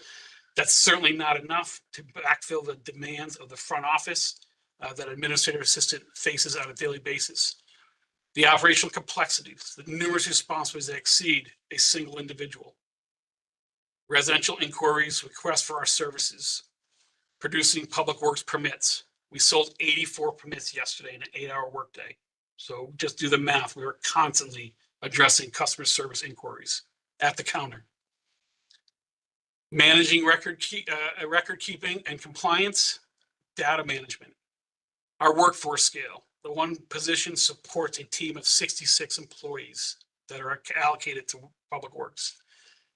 S6: That's certainly not enough to backfill the demands of the front office that administrative assistant faces on a daily basis. The operational complexities, the numerous responsibilities that exceed a single individual. Residential inquiries, requests for our services. Producing public works permits. We sold 84 permits yesterday in an 8-hour workday. So just do the math. We were constantly addressing customer service inquiries at the counter. Managing record keeping and compliance, data management. Our workforce scale. The one position supports a team of 66 employees that are allocated to public works.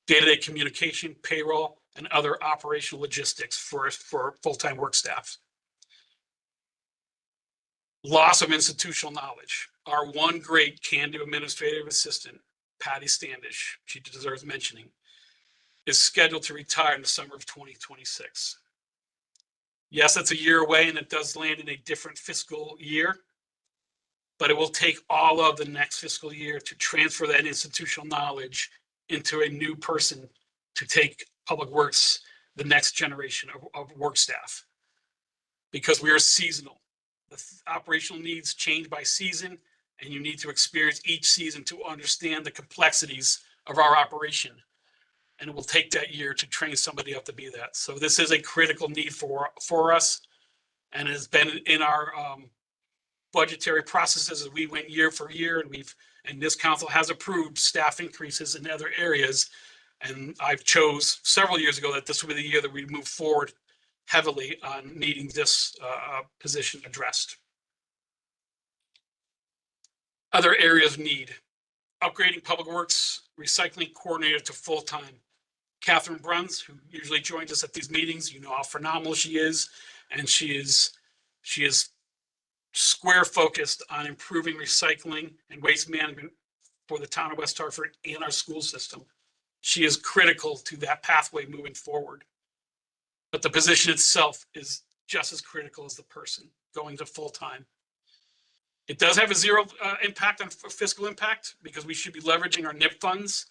S6: Day-to-day communication, payroll, and other operational logistics for full-time work staff. Loss of institutional knowledge. Our one great can-do administrative assistant Patty Standish, she deserves mentioning, is scheduled to retire in the summer of 2026. Yes, that's a year away, and it does land in a different fiscal year, but it will take all of the next fiscal year to transfer that institutional knowledge into a new person to take Public Works, the next generation of work staff. Because we are seasonal. The operational needs change by season, and you need to experience each season to understand the complexities of our operation. And it will take that year to train somebody up to be that. So this is a critical need for us, and it has been in our budgetary processes as we went year for year, and this council has approved staff increases in other areas. And I've chose several years ago that this would be the year that we move forward heavily on needing this position addressed. Other areas of need: upgrading Public Works recycling coordinator to full-time. Catherine Bruns, who usually joins us at these meetings, you know how phenomenal she is, and she is square focused on improving recycling and waste management for the town of West Hartford and our school system. She is critical to that pathway moving forward. But the position itself is just as critical as the person going to full-time. It does have a zero impact on fiscal impact, because we should be leveraging our NIP funds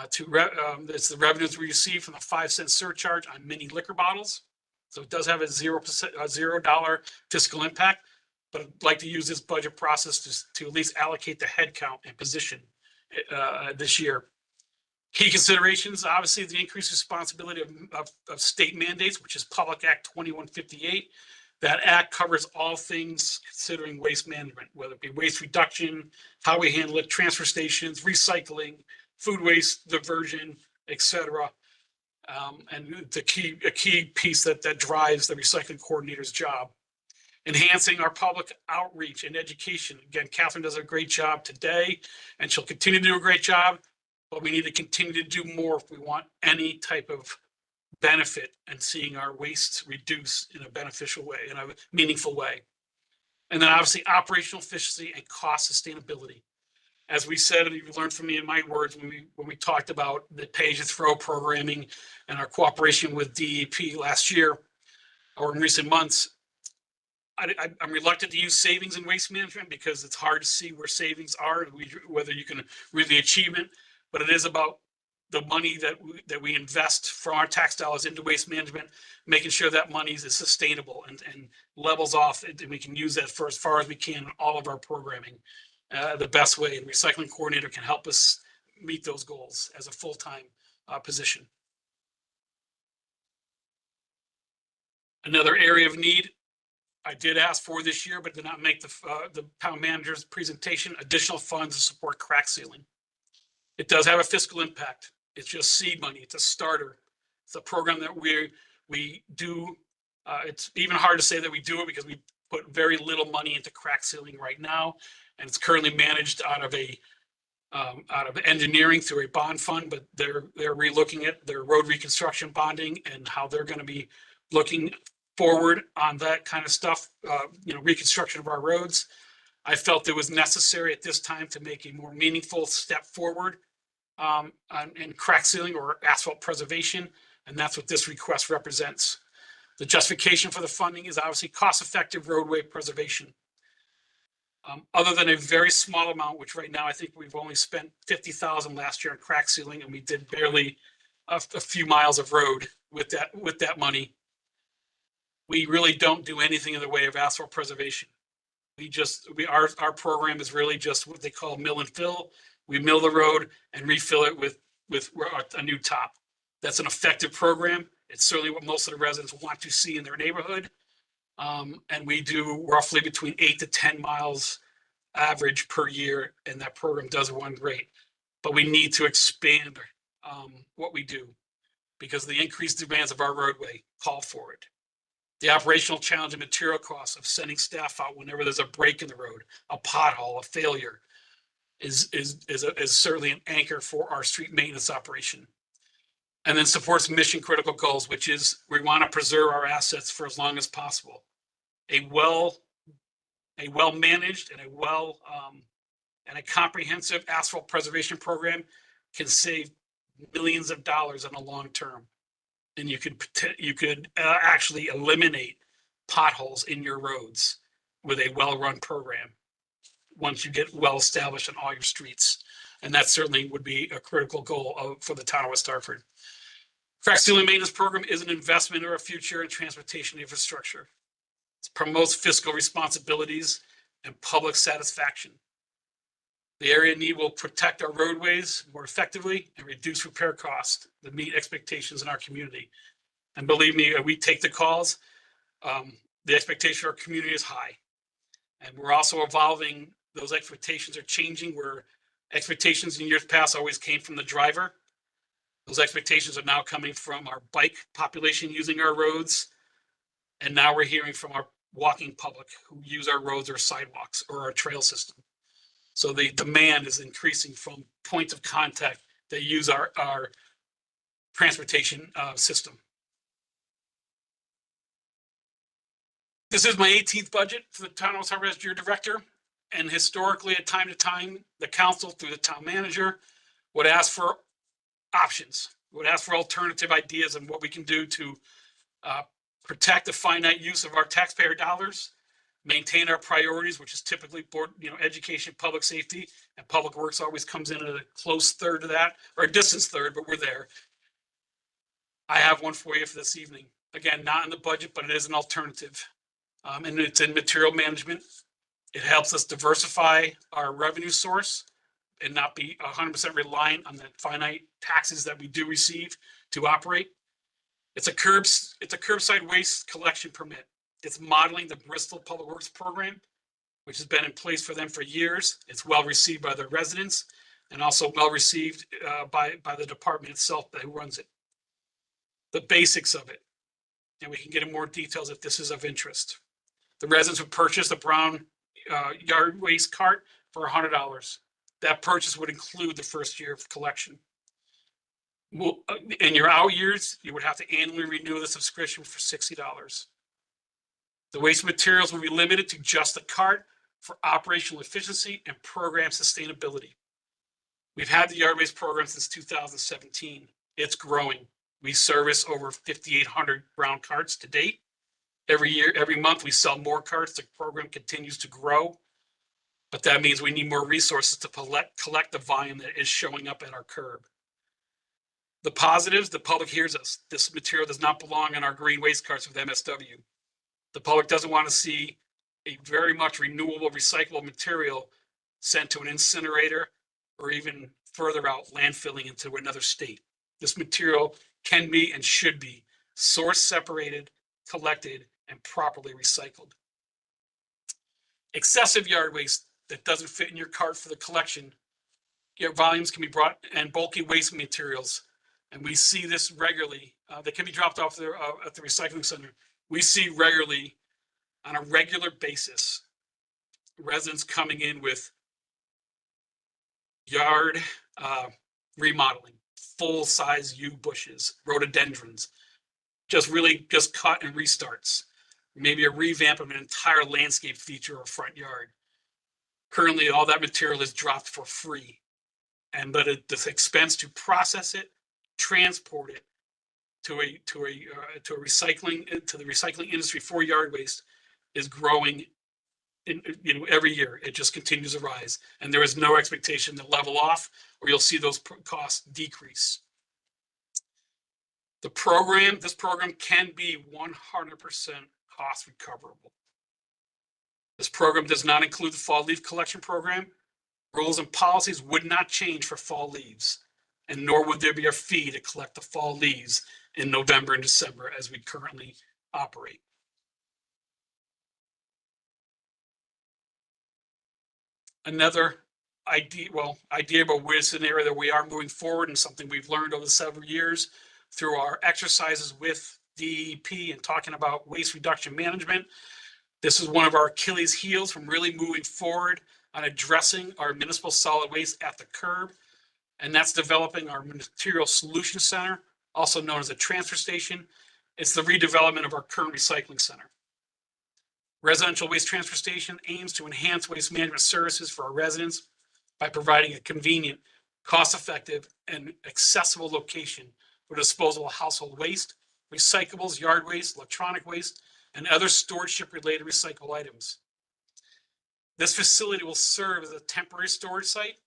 S6: it's the revenues we receive from the 5-cent surcharge on mini liquor bottles. So it does have a $0 fiscal impact, but I'd like to use this budget process to at least allocate the headcount and position this year. Key considerations: obviously the increased responsibility of state mandates, which is Public Act 2158. That act covers all things considering waste management, whether it be waste reduction, how we handle it, transfer stations, recycling, food waste diversion, etc. And a key piece that drives the recycling coordinator's job. Enhancing our public outreach and education. Again, Catherine does a great job today, and she'll continue to do a great job, but we need to continue to do more if we want any type of benefit and seeing our waste reduce in a beneficial way, in a meaningful way. And then obviously operational efficiency and cost sustainability. As we said, and you learned from me in my words when we talked about the pay as you throw programming and our cooperation with DEP last year or in recent months, I'm reluctant to use savings in waste management because it's hard to see where savings are and whether you can really achieve it. But it is about the money that we invest from our tax dollars into waste management, making sure that money is sustainable and levels off, and we can use that for as far as we can in all of our programming the best way. And recycling coordinator can help us meet those goals as a full-time position. Another area of need I did ask for this year, but did not make the town manager's presentation: additional funds to support crack sealing. It does have a fiscal impact. It's just seed money. It's a starter. It's a program that we do. It's even hard to say that we do it because we put very little money into crack sealing right now, and it's currently managed out of engineering through a bond fund. But they're relooking at their road reconstruction bonding and how they're going to be looking forward on that kind of stuff. Reconstruction of our roads. I felt it was necessary at this time to make a more meaningful step forward in crack sealing or asphalt preservation, and that's what this request represents. The justification for the funding is obviously cost-effective roadway preservation. Other than a very small amount, which right now I think we've only spent $50,000 last year in crack sealing, and we did barely a few miles of road with that money. We really don't do anything in the way of asphalt preservation. Our program is really just what they call mill and fill. We mill the road and refill it with a new top. That's an effective program. It's certainly what most of the residents want to see in their neighborhood. And we do roughly between 8 to 10 miles average per year, and that program does run great. But we need to expand what we do because the increased demands of our roadway call for it. The operational challenge and material costs of sending staff out whenever there's a break in the road, a pothole, a failure, is certainly an anchor for our street maintenance operation. And then supports mission critical goals, which is we want to preserve our assets for as long as possible. A well managed and a well and a comprehensive asphalt preservation program can save millions of dollars in the long term. And you could actually eliminate potholes in your roads with a well-run program once you get well established on all your streets. And that certainly would be a critical goal for the town of West Hartford. Crack ceiling maintenance program is an investment in our future in transportation infrastructure. It promotes fiscal responsibilities and public satisfaction. The area need will protect our roadways more effectively and reduce repair costs to meet expectations in our community. And believe me, we take the calls. The expectation of our community is high. And we're also evolving. Those expectations are changing, where expectations in years past always came from the driver. Those expectations are now coming from our bike population using our roads. And now we're hearing from our walking public who use our roads or sidewalks or our trail system. So the demand is increasing from points of contact that use our transportation system. This is my 18th budget for the town of West Hartford as your director. And historically, at time to time, the council through the town manager would ask for options, would ask for alternative ideas on what we can do to protect the finite use of our taxpayer dollars, maintain our priorities, which is typically board, education, public safety, and public works always comes in at a close third of that, or a distance third, but we're there. I have one for you for this evening. Again, not in the budget, but it is an alternative. And it's in material management. It helps us diversify our revenue source and not be 100% reliant on the finite taxes that we do receive to operate. It's a curbside waste collection permit. It's modeling the Bristol Public Works program, which has been in place for them for years. It's well received by the residents and also well received by the department itself that runs it. The basics of it, and we can get in more details if this is of interest. The residents would purchase a brown yard waste cart for $100. That purchase would include the first year of collection. In your out years, you would have to annually renew the subscription for $60. The waste materials will be limited to just the cart for operational efficiency and program sustainability. We've had the yard waste program since 2017. It's growing. We service over 5,800 brown carts to date. Every year, every month, we sell more carts. The program continues to grow, but that means we need more resources to collect the volume that is showing up at our curb. The positives, the public hears us. This material does not belong in our green waste carts with MSW. The public doesn't want to see a very much renewable, recyclable material sent to an incinerator or even further out, landfilling into another state. This material can be and should be source separated, collected, and properly recycled. Excessive yard waste that doesn't fit in your cart for the collection, your volumes can be brought, and bulky waste materials. And we see this regularly. They can be dropped off there at the recycling center. We see regularly, on a regular basis, residents coming in with yard remodeling, full-size yew bushes, rhododendrons, just cut and restarts. Maybe a revamp of an entire landscape feature or front yard. Currently, all that material is dropped for free, but the expense to process it, transport it to the recycling industry for yard waste is growing. Every year it just continues to rise, and there is no expectation to level off, or you'll see those costs decrease. This program can be 100% cost recoverable. This program does not include the fall leaf collection program. Rules and policies would not change for fall leaves, and nor would there be a fee to collect the fall leaves in November and December as we currently operate. Another idea about where scenario that we are moving forward, and something we've learned over several years through our exercises with DEP and talking about waste reduction management. This is one of our Achilles heels from really moving forward on addressing our municipal solid waste at the curb. And that's developing our Material Solution Center, also known as a transfer station. It's the redevelopment of our current recycling center. Residential waste transfer station aims to enhance waste management services for our residents by providing a convenient, cost-effective, and accessible location for disposal of household waste, recyclables, yard waste, electronic waste, and other stewardship-related recycled items. This facility will serve as a temporary storage site,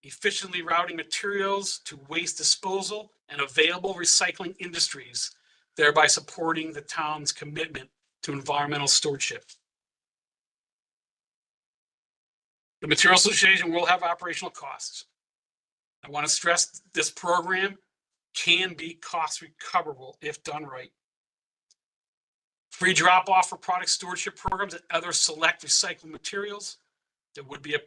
S6: efficiently routing materials to waste disposal and available recycling industries, thereby supporting the town's commitment to environmental stewardship. The Material Association will have operational costs. I want to stress this program can be cost recoverable if done right. Free drop-off for product stewardship programs and other select recycled materials. There would be a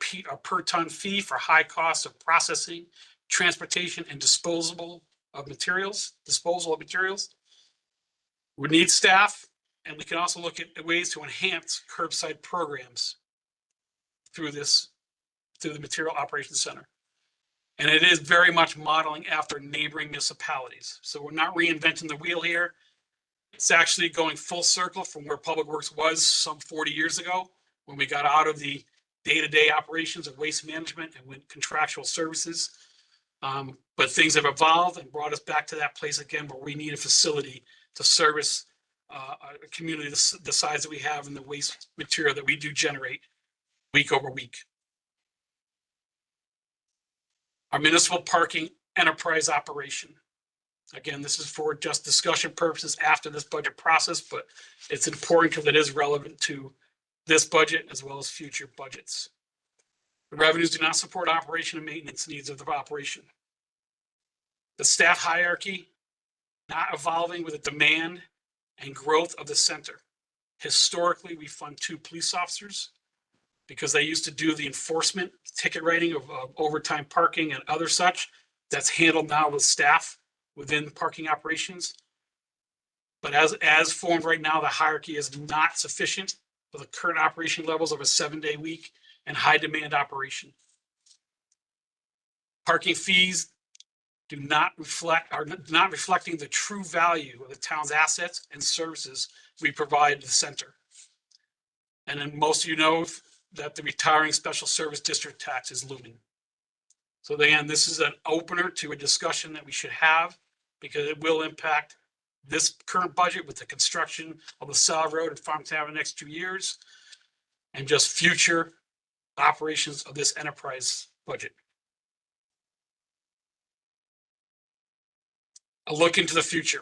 S6: per ton fee for high costs of processing, transportation, and disposal of materials. We need staff, and we can also look at ways to enhance curbside programs through the Material Operations Center. And it is very much modeling after neighboring municipalities. So we're not reinventing the wheel here. It's actually going full circle from where Public Works was some 40 years ago, when we got out of the day-to-day operations of waste management and went contractual services. But things have evolved and brought us back to that place again where we need a facility to service a community the size that we have and the waste material that we do generate week over week. Our municipal parking enterprise operation. Again, this is for just discussion purposes after this budget process, but it's important because it is relevant to this budget as well as future budgets. The revenues do not support operation and maintenance needs of the operation. The staff hierarchy not evolving with the demand and growth of the center. Historically, we fund 2 police officers because they used to do the enforcement, ticket writing of overtime parking and other such. That's handled now with staff within parking operations. But as formed right now, the hierarchy is not sufficient for the current operation levels of a 7-day week and high demand operation. Parking fees are not reflecting the true value of the town's assets and services we provide to the center. And then most of you know that the retiring special service district tax is looming. So again, this is an opener to a discussion that we should have because it will impact this current budget with the construction of the South Road and Farmtown in the next 2 years and just future operations of this enterprise budget. A look into the future.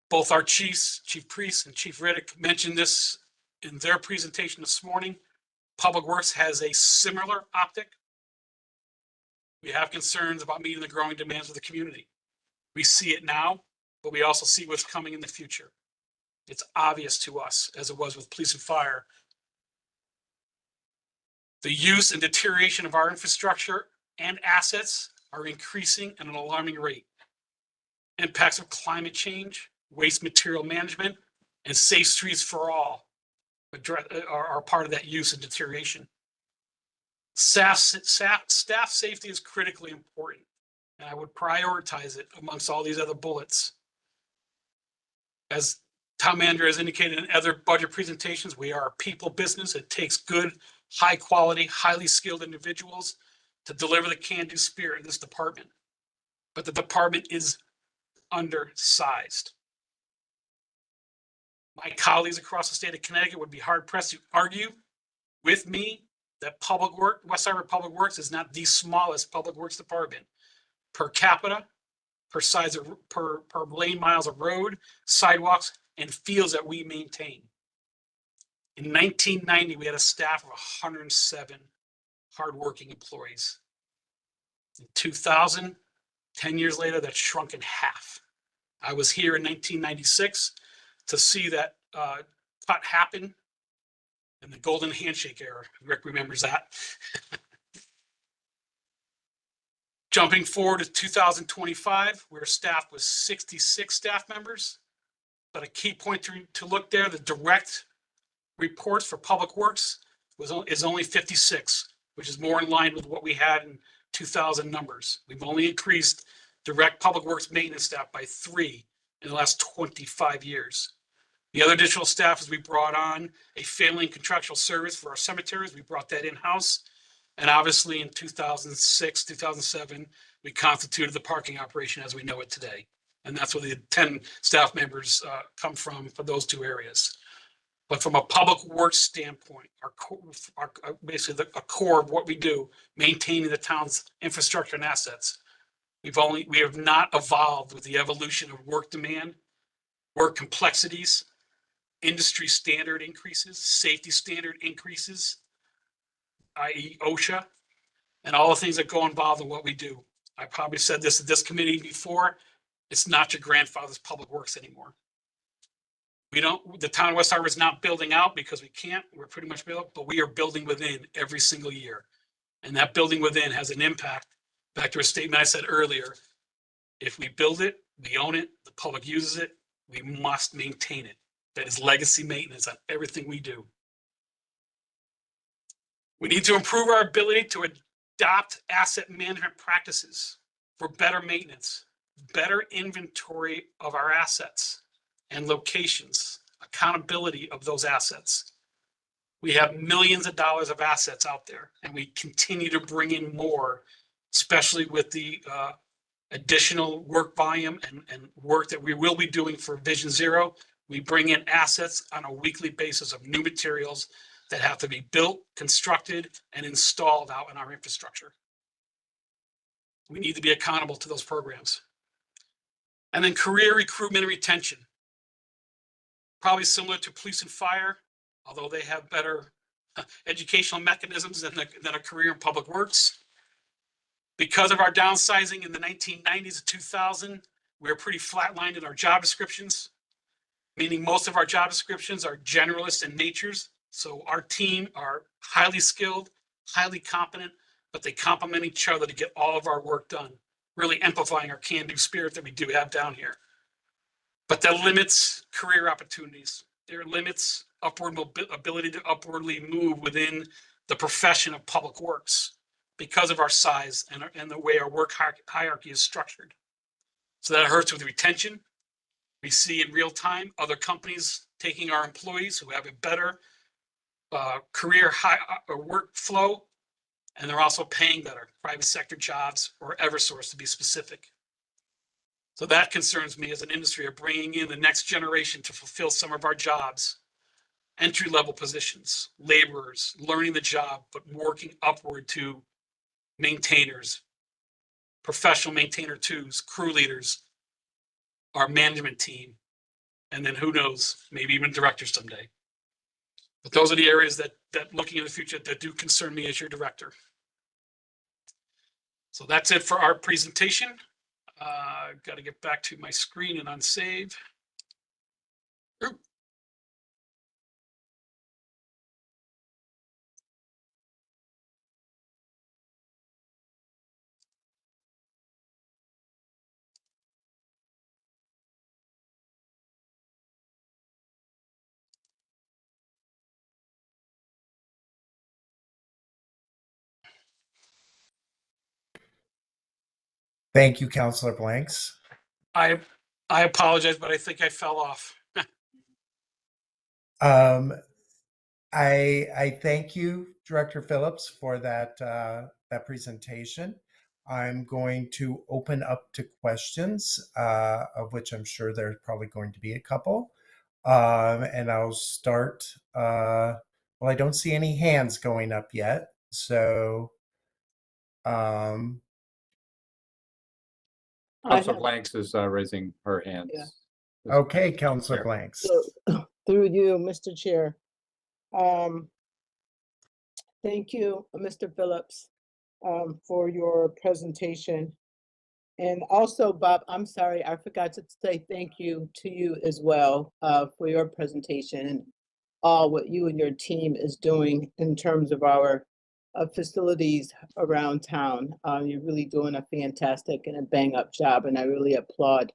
S6: Both our chiefs, Chief Priest and Chief Riddick, mentioned this in their presentation this morning. Public Works has a similar optic. We have concerns about meeting the growing demands of the community. We see it now, but we also see what's coming in the future. It's obvious to us, as it was with police and fire. The use and deterioration of our infrastructure and assets are increasing at an alarming rate. Impacts of climate change, waste material management, and safe streets for all are part of that use and deterioration. Staff safety is critically important, and I would prioritize it amongst all these other bullets. As Town Manager has indicated in other budget presentations, we are a people business. It takes good, high quality, highly skilled individuals to deliver the can-do spirit in this department. But the department is undersized. My colleagues across the state of Connecticut would be hard pressed to argue with me that West Hartford Public Works is not the smallest public works department per capita, per lane miles of road, sidewalks, and fields that we maintain. In 1990, we had a staff of 107 hardworking employees. In 2000, 10 years later, that shrunk in half. I was here in 1996 to see that cut happen in the golden handshake era. Rick remembers that. Jumping forward to 2025, we're staffed with 66 staff members. But a key point to look there, the direct reports for Public Works is only 56, which is more in line with what we had in 2000 numbers. We've only increased direct Public Works maintenance staff by 3 in the last 25 years. The other additional staff is we brought on a failing contractual service for our cemeteries. We brought that in-house. And obviously in 2006, 2007, we constituted the parking operation as we know it today. And that's where the 10 staff members come from for those two areas. But from a public works standpoint, basically a core of what we do, maintaining the town's infrastructure and assets, we have not evolved with the evolution of work demand, work complexities, industry standard increases, safety standard increases, i.e. OSHA, and all the things that go involved in what we do. I probably said this at this committee before. It's not your grandfather's public works anymore. The town of West Harbor is not building out because we can't. We're pretty much built, but we are building within every single year. And that building within has an impact. Back to a statement I said earlier, if we build it, we own it, the public uses it, we must maintain it. That is legacy maintenance on everything we do. We need to improve our ability to adopt asset management practices for better maintenance, better inventory of our assets and locations, accountability of those assets. We have millions of dollars of assets out there, and we continue to bring in more, especially with the additional work volume and work that we will be doing for Vision Zero. We bring in assets on a weekly basis of new materials that have to be built, constructed, and installed out in our infrastructure. We need to be accountable to those programs. And then career recruitment and retention. Probably similar to police and fire, although they have better educational mechanisms than a career in public works. Because of our downsizing in the 1990s to 2000, we were pretty flatlined in our job descriptions, meaning most of our job descriptions are generalist in natures. So our team are highly skilled, highly competent, but they complement each other to get all of our work done, really amplifying our can-do spirit that we do have down here. But that limits career opportunities. There limits ability to upwardly move within the profession of public works because of our size and the way our work hierarchy is structured. So that hurts with retention. We see in real time other companies taking our employees who have a better career workflow, and they're also paying better, private sector jobs or Eversource to be specific. So that concerns me as an industry of bringing in the next generation to fulfill some of our jobs, entry-level positions, laborers, learning the job, but working upward to maintainers, professional maintainer twos, crew leaders, our management team, and then who knows, maybe even directors someday. But those are the areas that looking in the future that do concern me as your director. So that's it for our presentation. Got to get back to my screen and unsave. Ooh.
S1: Thank you, Councilor Blanks.
S6: I apologize, but I think I fell off.
S1: I thank you, Director Phillips, for that presentation. I'm going to open up to questions, of which I'm sure there's probably going to be a couple. And I'll start. Well, I don't see any hands going up yet, so.
S2: Councilor Blanks is raising her hand.
S5: Yeah.
S1: Okay, Councilor Blanks.
S5: So, through you, Mr. Chair. Thank you, Mr. Phillips, for your presentation. And also, Bob, I'm sorry, I forgot to say thank you to you as well for your presentation and all what you and your team is doing in terms of our facilities around town. You're really doing a fantastic and a bang-up job, and I really applaud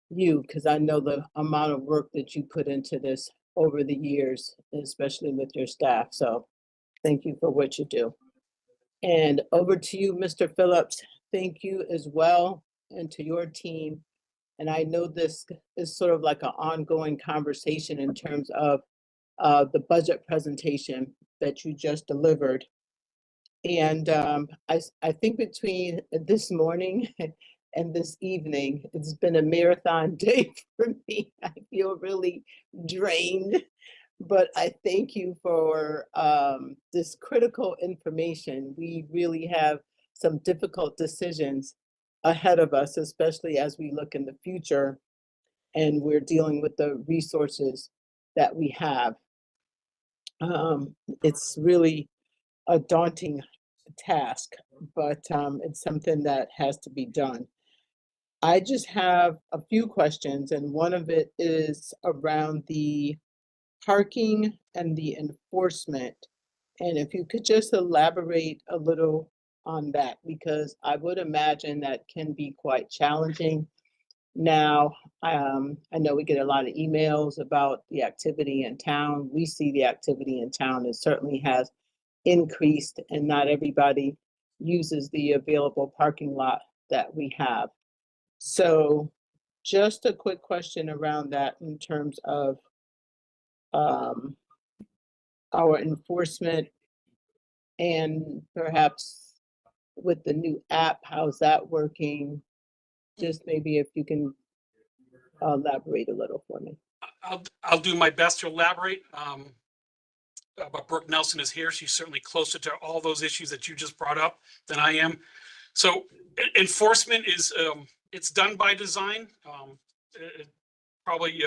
S5: you because I know the amount of work that you put into this over the years, especially with your staff. So thank you for what you do. And over to you, Mr. Phillips. Thank you as well, and to your team And I know this is sort of like an ongoing conversation in terms of the budget presentation that you just delivered. And I think between this morning and this evening, it's been a marathon day for me. I feel really drained, but I thank you for this critical information. We really have some difficult decisions ahead of us, especially as we look in the future and we're dealing with the resources that we have. It's really a daunting task, but it's something that has to be done. I just have a few questions, and one of it is around the parking and the enforcement. And if you could just elaborate a little on that, because I would imagine that can be quite challenging. Now, I know we get a lot of emails about the activity in town. We see the activity in town. It certainly has increased, and not everybody uses the available parking lot that we have. So just a quick question around that in terms of um, our enforcement and perhaps with the new app, how's that working? Just maybe if you can elaborate a little for me.
S6: I'll do my best to elaborate. But Brooke Nelson is here. She's certainly closer to all those issues that you just brought up than I am. So enforcement is, it's done by design. Probably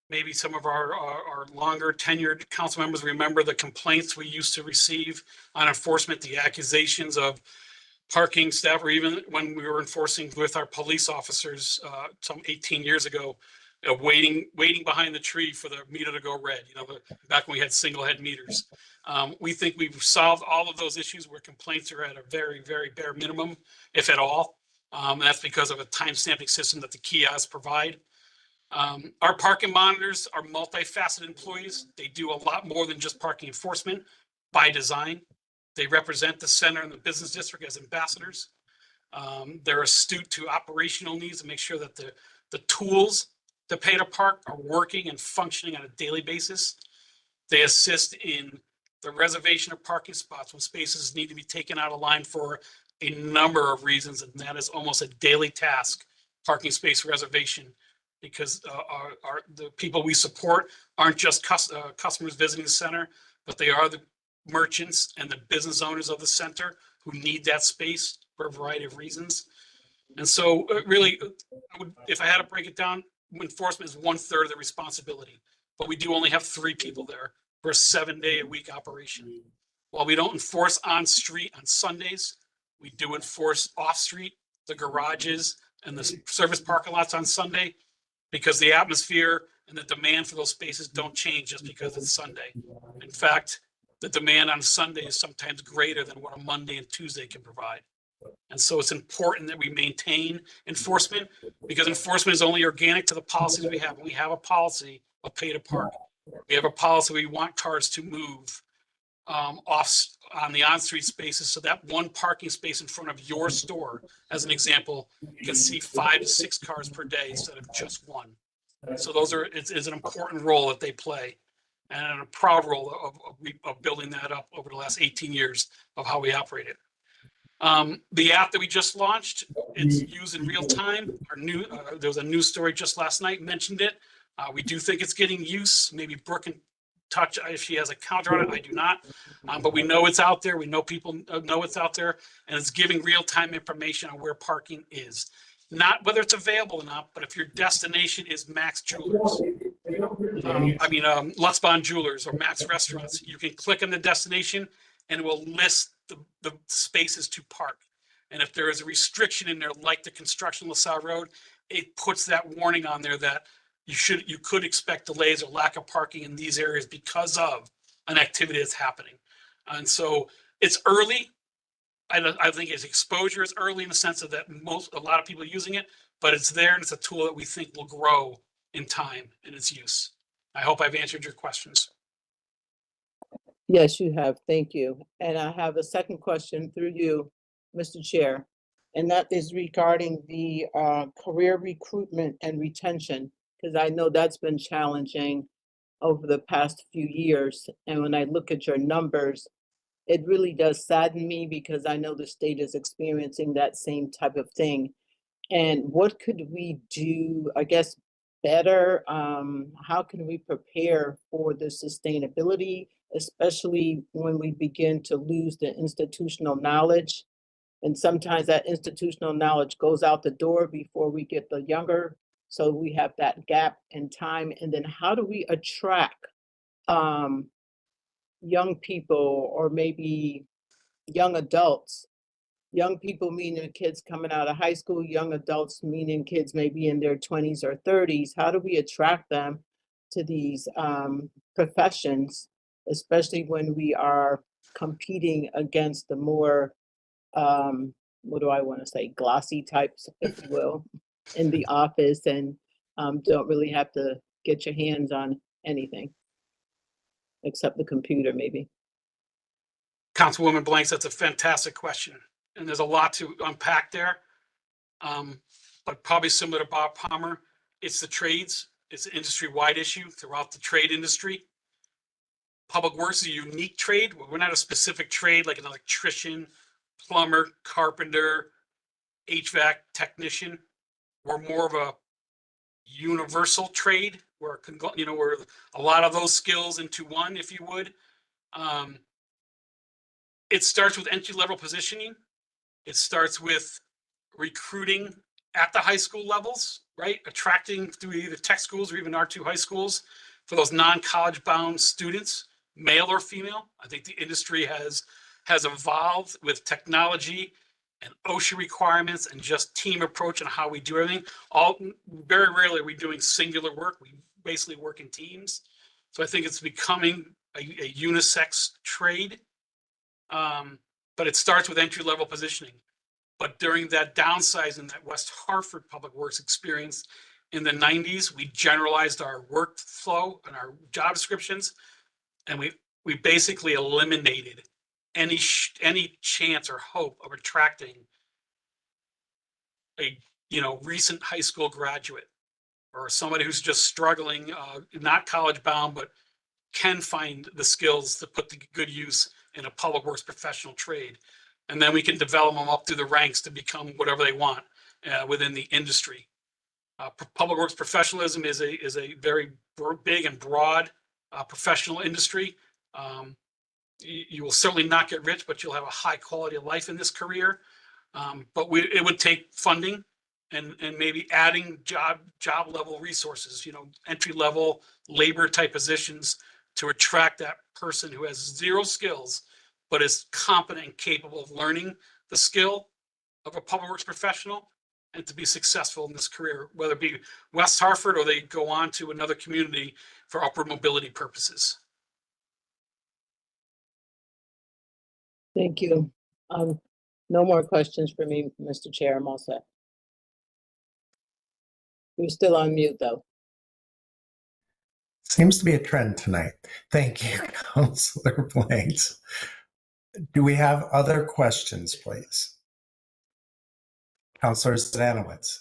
S6: maybe some of our longer tenured council members remember the complaints we used to receive on enforcement, the accusations of parking staff, or even when we were enforcing with our police officers some 18 years ago, waiting behind the tree for the meter to go red, back when we had single head meters. We think we've solved all of those issues where complaints are at a very, very bare minimum, if at all. And that's because of a time stamping system that the kiosks provide. Our parking monitors are multifaceted employees. They do a lot more than just parking enforcement by design. They represent the center and the business district as ambassadors. They're astute to operational needs to make sure that the tools to pay to park are working and functioning on a daily basis. They assist in the reservation of parking spots when spaces need to be taken out of line for a number of reasons, and that is almost a daily task, parking space reservation, because the people we support aren't just customers visiting the center, but they are the merchants and the business owners of the center who need that space for a variety of reasons. And so really, if I had to break it down, enforcement is 1/3 of the responsibility, but we do only have 3 people there for a 7-day-a-week operation. While we don't enforce on street on Sundays, we do enforce off street, the garages and the service parking lots on Sunday, because the atmosphere and the demand for those spaces don't change just because it's Sunday. In fact, the demand on Sunday is sometimes greater than what a Monday and Tuesday can provide. And so it's important that we maintain enforcement, because enforcement is only organic to the policies we have. We have a policy of pay to park. We have a policy we want cars to move off on the on-street spaces, so that one parking space in front of your store, as an example, can see 5 to 6 cars per day instead of just one. So it's an important role that they play, and a proud role of building that up over the last 18 years of how we operate it. The app that we just launched, it's used in real time. There was a news story just last night mentioned it. We do think it's getting use. Maybe Brooke can touch if she has a counter on it. I do not, but we know it's out there. We know people know it's out there, and it's giving real-time information on where parking is. Not whether it's available or not, but if your destination is Max Jewelers, Lutz Bond Jewelers or Max Restaurants, you can click on the destination and it will list the spaces to park. And if there is a restriction in there, like the construction of LaSalle Road, it puts that warning on there that you could expect delays or lack of parking in these areas because of an activity that's happening. And so it's early. I think its exposure is early in the sense of that a lot of people are using it, but it's there, and it's a tool that we think will grow in time in its use. I hope I've answered your questions.
S5: Yes, you have. Thank you. And I have a second question through you, Mr. Chair. and that is regarding the career recruitment and retention, because I know that's been challenging over the past few years. And when I look at your numbers, it really does sadden me because I know the state is experiencing that same type of thing. And what could we do, I guess, better? How can we prepare for the sustainability, especially when we begin to lose the institutional knowledge? And sometimes that institutional knowledge goes out the door before we get the younger. So we have that gap in time. And then how do we attract young people, or maybe young adults? Young people meaning kids coming out of high school, young adults meaning kids maybe in their 20s or 30s. How do we attract them to these professions, especially when we are competing against the more, what do I want to say, glossy types, if you will, in the office, and don't really have to get your hands on anything except the computer, maybe.
S6: Councilwoman Blanks, that's a fantastic question. And there's a lot to unpack there. But probably similar to Bob Palmer, it's the trades. It's an industry-wide issue throughout the trade industry. Public works is a unique trade. We're not a specific trade like an electrician, plumber, carpenter, HVAC technician. We're more of a universal trade where, you know, we're a lot of those skills into one, if you would. It starts with entry-level positioning. It starts with recruiting at the high school levels, right? Attracting through either tech schools or even R2 high schools for those non-college bound students, male or female. I think the industry has evolved with technology and OSHA requirements and just team approach and how we do everything. Very rarely are we doing singular work. We basically work in teams. So I think it's becoming a unisex trade. But it starts with entry-level positioning. But during that downsizing that West Hartford Public Works experienced in the 90s, we generalized our workflow and our job descriptions, and we basically eliminated any chance or hope of attracting a recent high school graduate or somebody who's just struggling, not college bound, but can find the skills to put to good use in a public works professional trade. And then we can develop them up through the ranks to become whatever they want within the industry. Public works professionalism is a very big and broad professional industry. You will certainly not get rich, but you'll have a high quality of life in this career. But it would take funding and maybe adding job level resources, entry level labor type positions to attract that person who has zero skills, but is competent and capable of learning the skill of a public works professional and to be successful in this career, whether it be West Hartford or they go on to another community for upward mobility purposes.
S5: Thank you. No more questions for me, Mr. Chair. I'm all set. You're still on mute, though.
S1: Seems to be a trend tonight. Thank you, Councilor Blanks. Do we have other questions, please? Councilor Zdanowitz.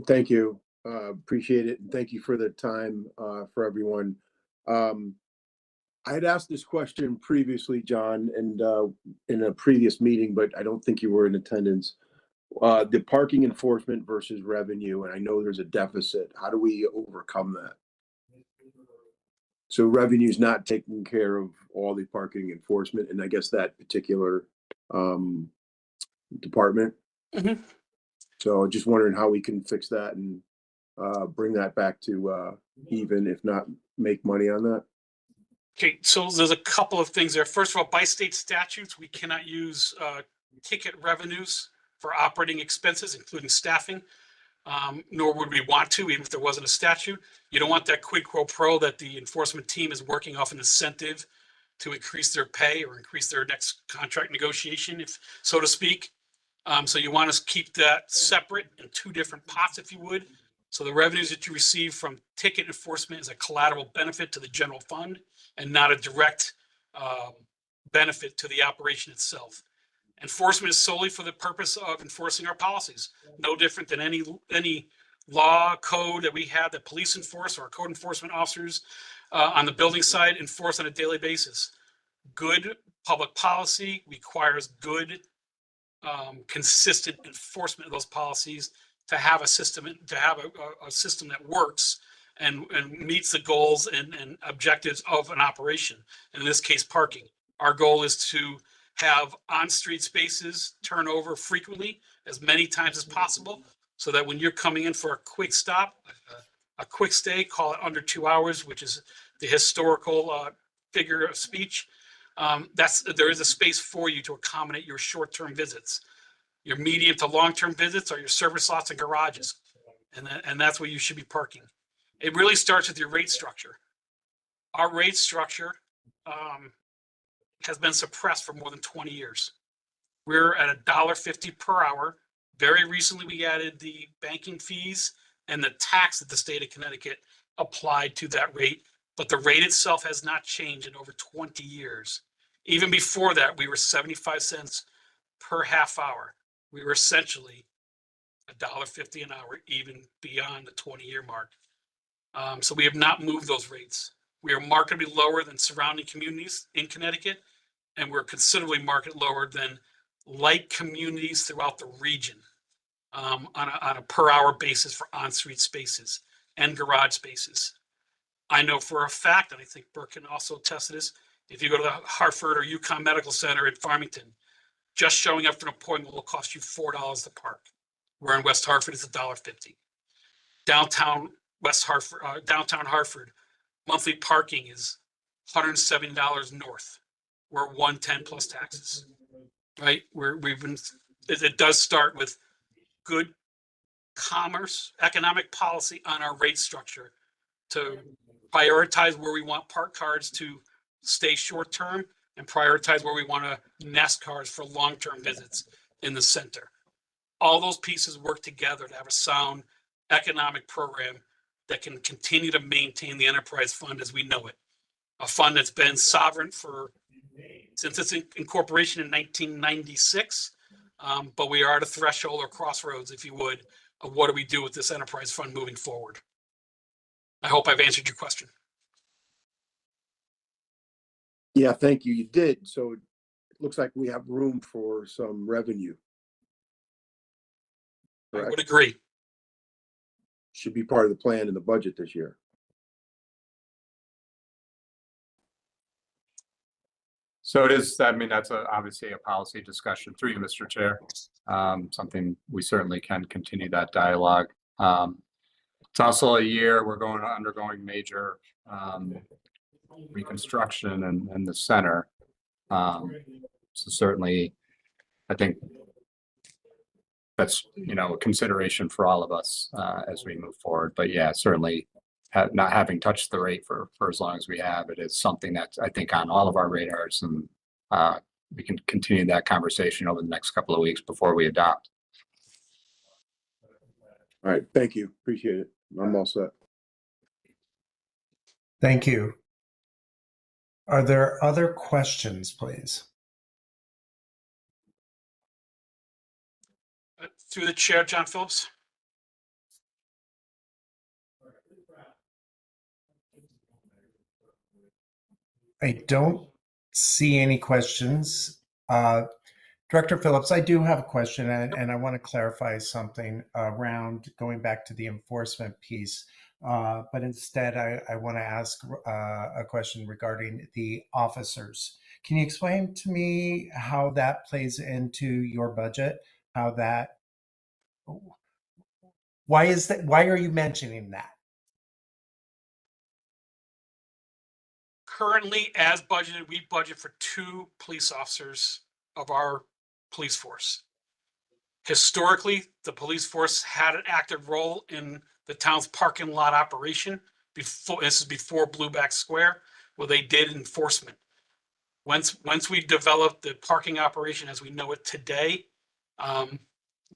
S7: Thank you. Appreciate it. And thank you for the time for everyone. I had asked this question previously, John, and in a previous meeting, but I don't think you were in attendance. The parking enforcement versus revenue, and I know there's a deficit. How do we overcome that? So revenue's not taking care of all the parking enforcement, and I guess that particular department.
S6: Mm-hmm.
S7: So just wondering how we can fix that and bring that back to even, if not make money on that.
S6: Okay, so there's a couple of things there. First of all, by state statutes, we cannot use ticket revenues for operating expenses, including staffing, nor would we want to, even if there wasn't a statute. You don't want that quid pro quo that the enforcement team is working off an incentive to increase their pay or increase their next contract negotiation, if so to speak. So you want to keep that separate in two different pots, if you would. So the revenues that you receive from ticket enforcement is a collateral benefit to the general fund and not a direct benefit to the operation itself. Enforcement is solely for the purpose of enforcing our policies, no different than any law code that we have that police enforce or our code enforcement officers on the building side enforce on a daily basis. Good public policy requires good, consistent enforcement of those policies to have a system that works and meets the goals and objectives of an operation. In this case, parking. Our goal is to have on-street spaces turn over frequently, as many times as possible, so that when you're coming in for a quick stop, a quick stay, call it under 2 hours, which is the historical figure of speech, there is a space for you to accommodate your short-term visits. Your medium to long-term visits are your service lots and garages, and that's where you should be parking. It really starts with your rate structure. Our rate structure has been suppressed for more than 20 years. We're at $1.50 per hour. Very recently, we added the banking fees and the tax that the state of Connecticut applied to that rate, but the rate itself has not changed in over 20 years. Even before that, we were 75 cents per half hour. We were essentially $1.50 an hour, even beyond the 20-year mark. So we have not moved those rates. We are markedly lower than surrounding communities in Connecticut, and we're considerably markedly lower than like communities throughout the region on a per hour basis for on-street spaces and garage spaces. I know for a fact, and I think Burke can also attest to this, if you go to the Hartford or Yukon Medical Center in Farmington, just showing up for an appointment will cost you $4 to park. Where in West Hartford, it's $1.50. Downtown Hartford, monthly parking is $170 north. We're $110 plus taxes, right? It does start with good commerce, economic policy on our rate structure to prioritize where we want park cards to stay short term and prioritize where we want to nest cars for long-term visits in the center. All those pieces work together to have a sound economic program that can continue to maintain the enterprise fund as we know it. A fund that's been sovereign since its incorporation in 1996, but we are at a threshold or crossroads, if you would, of what do we do with this enterprise fund moving forward. I hope I've answered your question.
S7: Yeah, thank you. You did. So it looks like we have room for some revenue.
S6: I
S7: Correct?
S6: would agree.
S7: Should be part of the plan in the budget this year.
S2: So it is, I mean, that's obviously a policy discussion through you, Mr. Chair. Something we certainly can continue that dialogue. It's also a year we're undergoing major reconstruction in the center. So certainly, I think that's, a consideration for all of us as we move forward. But yeah, certainly not having touched the rate for as long as we have, it is something that's, I think, on all of our radars, and we can continue that conversation over the next couple of weeks before we adopt.
S7: All right, thank you. Appreciate it. I'm all set.
S1: Thank you. Are there other questions, please?
S6: Through the chair, John Phillips.
S1: I don't see any questions. Director Phillips, I do have a question, and I want to clarify something around going back to the enforcement piece. But instead, I want to ask a question regarding the officers. Can you explain to me how that plays into your budget? Why is that? Why are you mentioning that?
S6: Currently, as budgeted, we budget for 2 police officers of our police force. Historically, the police force had an active role in the town's parking lot operation before. This is before Blueback Square, where they did enforcement. Once we developed the parking operation as we know it today,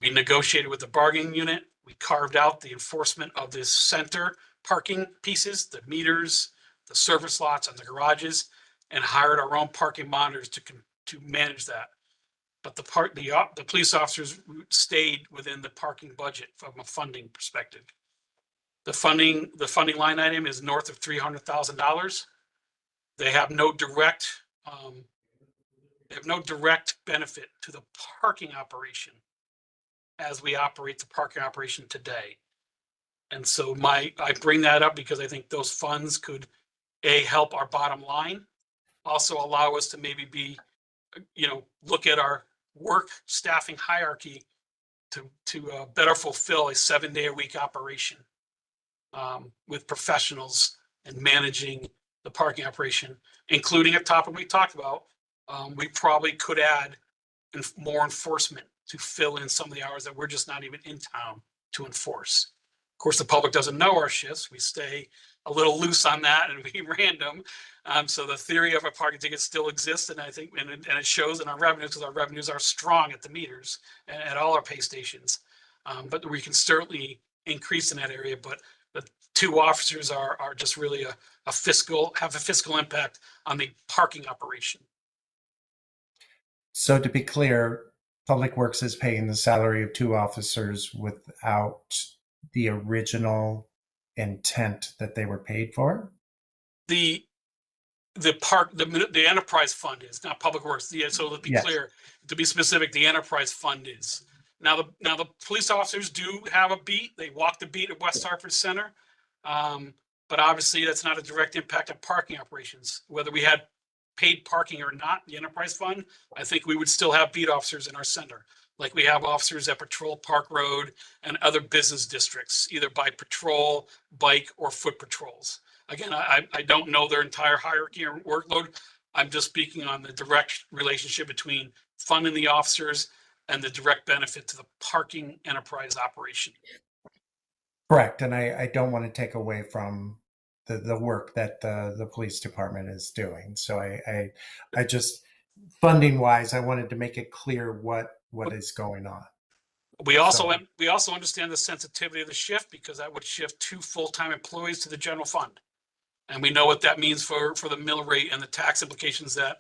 S6: we negotiated with the bargaining unit. We carved out the enforcement of this center parking pieces, the meters, the service lots, and the garages, and hired our own parking monitors to manage that. but the police officers stayed within the parking budget from a funding perspective. The funding line item is north of $300,000. They have no direct benefit to the parking operation as we operate the parking operation today. And so I bring that up because I think those funds could help our bottom line, also allow us to maybe look at our work staffing hierarchy to better fulfill a 7-day-a-week operation with professionals and managing the parking operation, including a topic we talked about. We probably could add more enforcement to fill in some of the hours that we're just not even in town to enforce. Of course, the public doesn't know our shifts. We stay a little loose on that and we random. So the theory of a parking ticket still exists, and I think, and it shows in our revenues, because our revenues are strong at the meters and at all our pay stations. But we can certainly increase in that area. But the 2 officers are just really have a fiscal impact on the parking operation.
S1: So to be clear, Public Works is paying the salary of 2 officers without the original intent that they were paid for?
S6: The enterprise fund is, not Public Works. So to be clear, to be specific, the enterprise fund is. Now the police officers do have a beat. They walk the beat at West Hartford Center. But obviously that's not a direct impact on parking operations. Whether we had paid parking or not, the enterprise fund, I think we would still have beat officers in our center. Like we have officers that patrol Park Road and other business districts, either by patrol, bike, or foot patrols. Again, I don't know their entire hierarchy or workload. I'm just speaking on the direct relationship between funding the officers and the direct benefit to the parking enterprise operation.
S1: Correct. And I don't want to take away from the work that the police department is doing. So I just, funding wise, I wanted to make it clear what is going on.
S6: We also understand the sensitivity of the shift, because that would shift 2 full-time employees to the general fund. And we know what that means for the mill rate and the tax implications that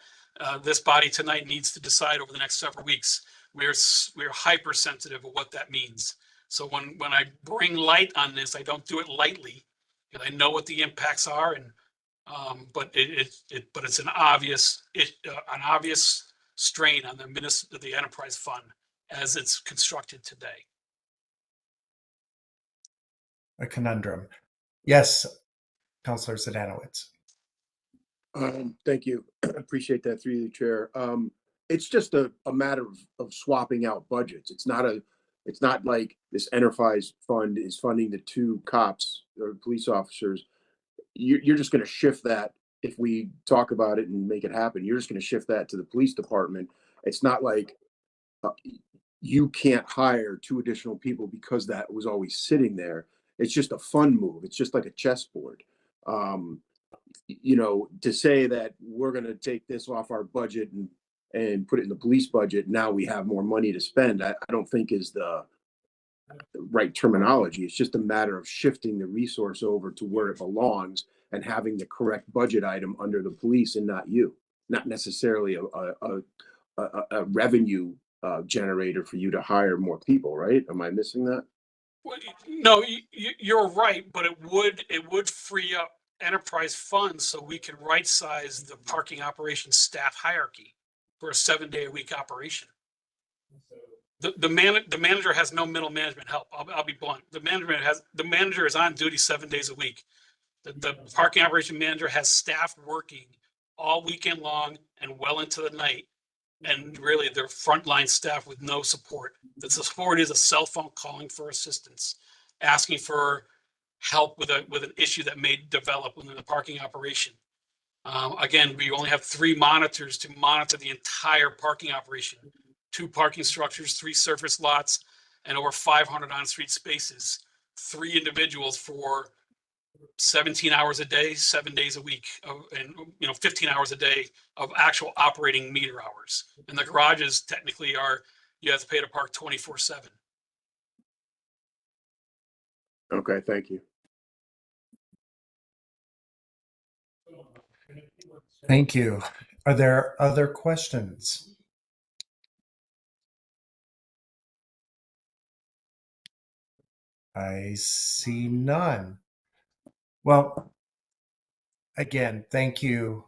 S6: this body tonight needs to decide over the next several weeks. We're hypersensitive of what that means. So when I bring light on this, I don't do it lightly, because I know what the impacts are, and but it's an obvious strain on the enterprise fund as it's constructed today.
S1: A conundrum. Yes, Councilor Zdanowicz.
S7: Thank you. Appreciate that through the chair. It's just a matter of swapping out budgets. It's not like this enterprise fund is funding the 2 cops or police officers. You're just going to shift that. If we talk about it and make it happen, you're just going to shift that to the police department. It's not like you can't hire 2 additional people because that was always sitting there. It's just a fund move. It's just like a chessboard. To say that we're going to take this off our budget and put it in the police budget, now we have more money to spend, I don't think is the right terminology. It's just a matter of shifting the resource over to where it belongs and having the correct budget item under the police and not you, not necessarily a revenue generator for you to hire more people, right? Am I missing that?
S6: Well, no, you're right, but it would free up enterprise funds so we can right size the parking operations staff hierarchy for a 7-day-a-week operation. The manager has no middle management help. I'll be blunt. The manager is on duty 7 days a week. The parking operation manager has staff working all weekend long and well into the night, and really they're frontline staff with no support. The support is a cell phone calling for assistance, asking for help with an issue that may develop within the parking operation. Again, we only have 3 monitors to monitor the entire parking operation: 2 parking structures, 3 surface lots, and over 500 on-street spaces. 3 individuals for 17 hours a day, 7 days a week, and 15 hours a day of actual operating meter hours. And the garages technically you have to pay to park 24/7.
S7: Okay, thank you.
S1: Thank you. Are there other questions? I see none. Well, again, thank you,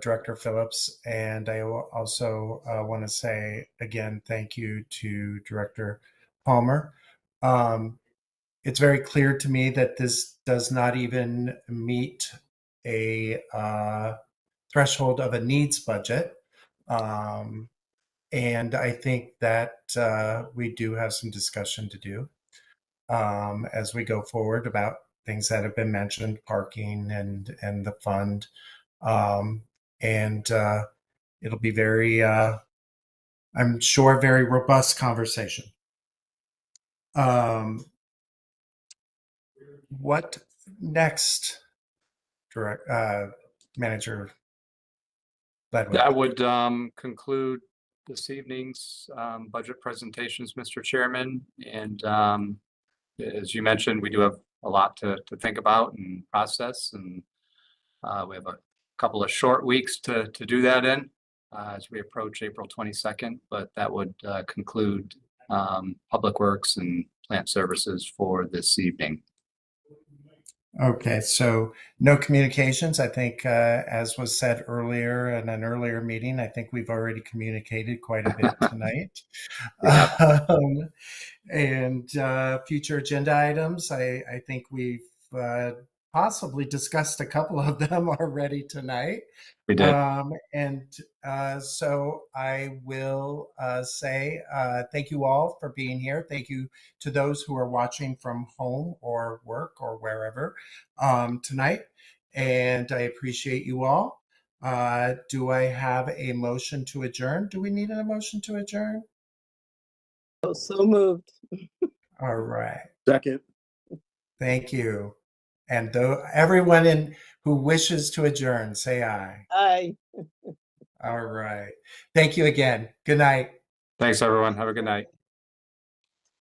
S1: Director Phillips. And I also want to say again, thank you to Director Palmer. It's very clear to me that this does not even meet a threshold of a needs budget. And I think that we do have some discussion to do as we go forward about things that have been mentioned, parking and the fund. And it'll be very, I'm sure, very robust conversation. What next, Manager Ledwin?
S2: That would conclude this evening's budget presentations, Mr. Chairman. And as you mentioned, we do have a lot to think about and process, and we have a couple of short weeks to do that in as we approach April 22nd. But that would conclude Public Works and Plant Services for this evening.
S1: Okay, so no communications. I think, as was said earlier in an earlier meeting, I think we've already communicated quite a bit tonight. And future agenda items, I think we've possibly discussed a couple of them already tonight.
S2: We did.
S1: So I will say thank you all for being here. Thank you to those who are watching from home or work or wherever tonight. And I appreciate you all. Do I have a motion to adjourn? Do we need a motion to adjourn?
S5: Oh, so moved.
S1: All right.
S7: Second.
S1: Thank you. And everyone who wishes to adjourn, say aye.
S5: Aye.
S1: All right. Thank you again. Good night.
S2: Thanks, everyone. Have a good night.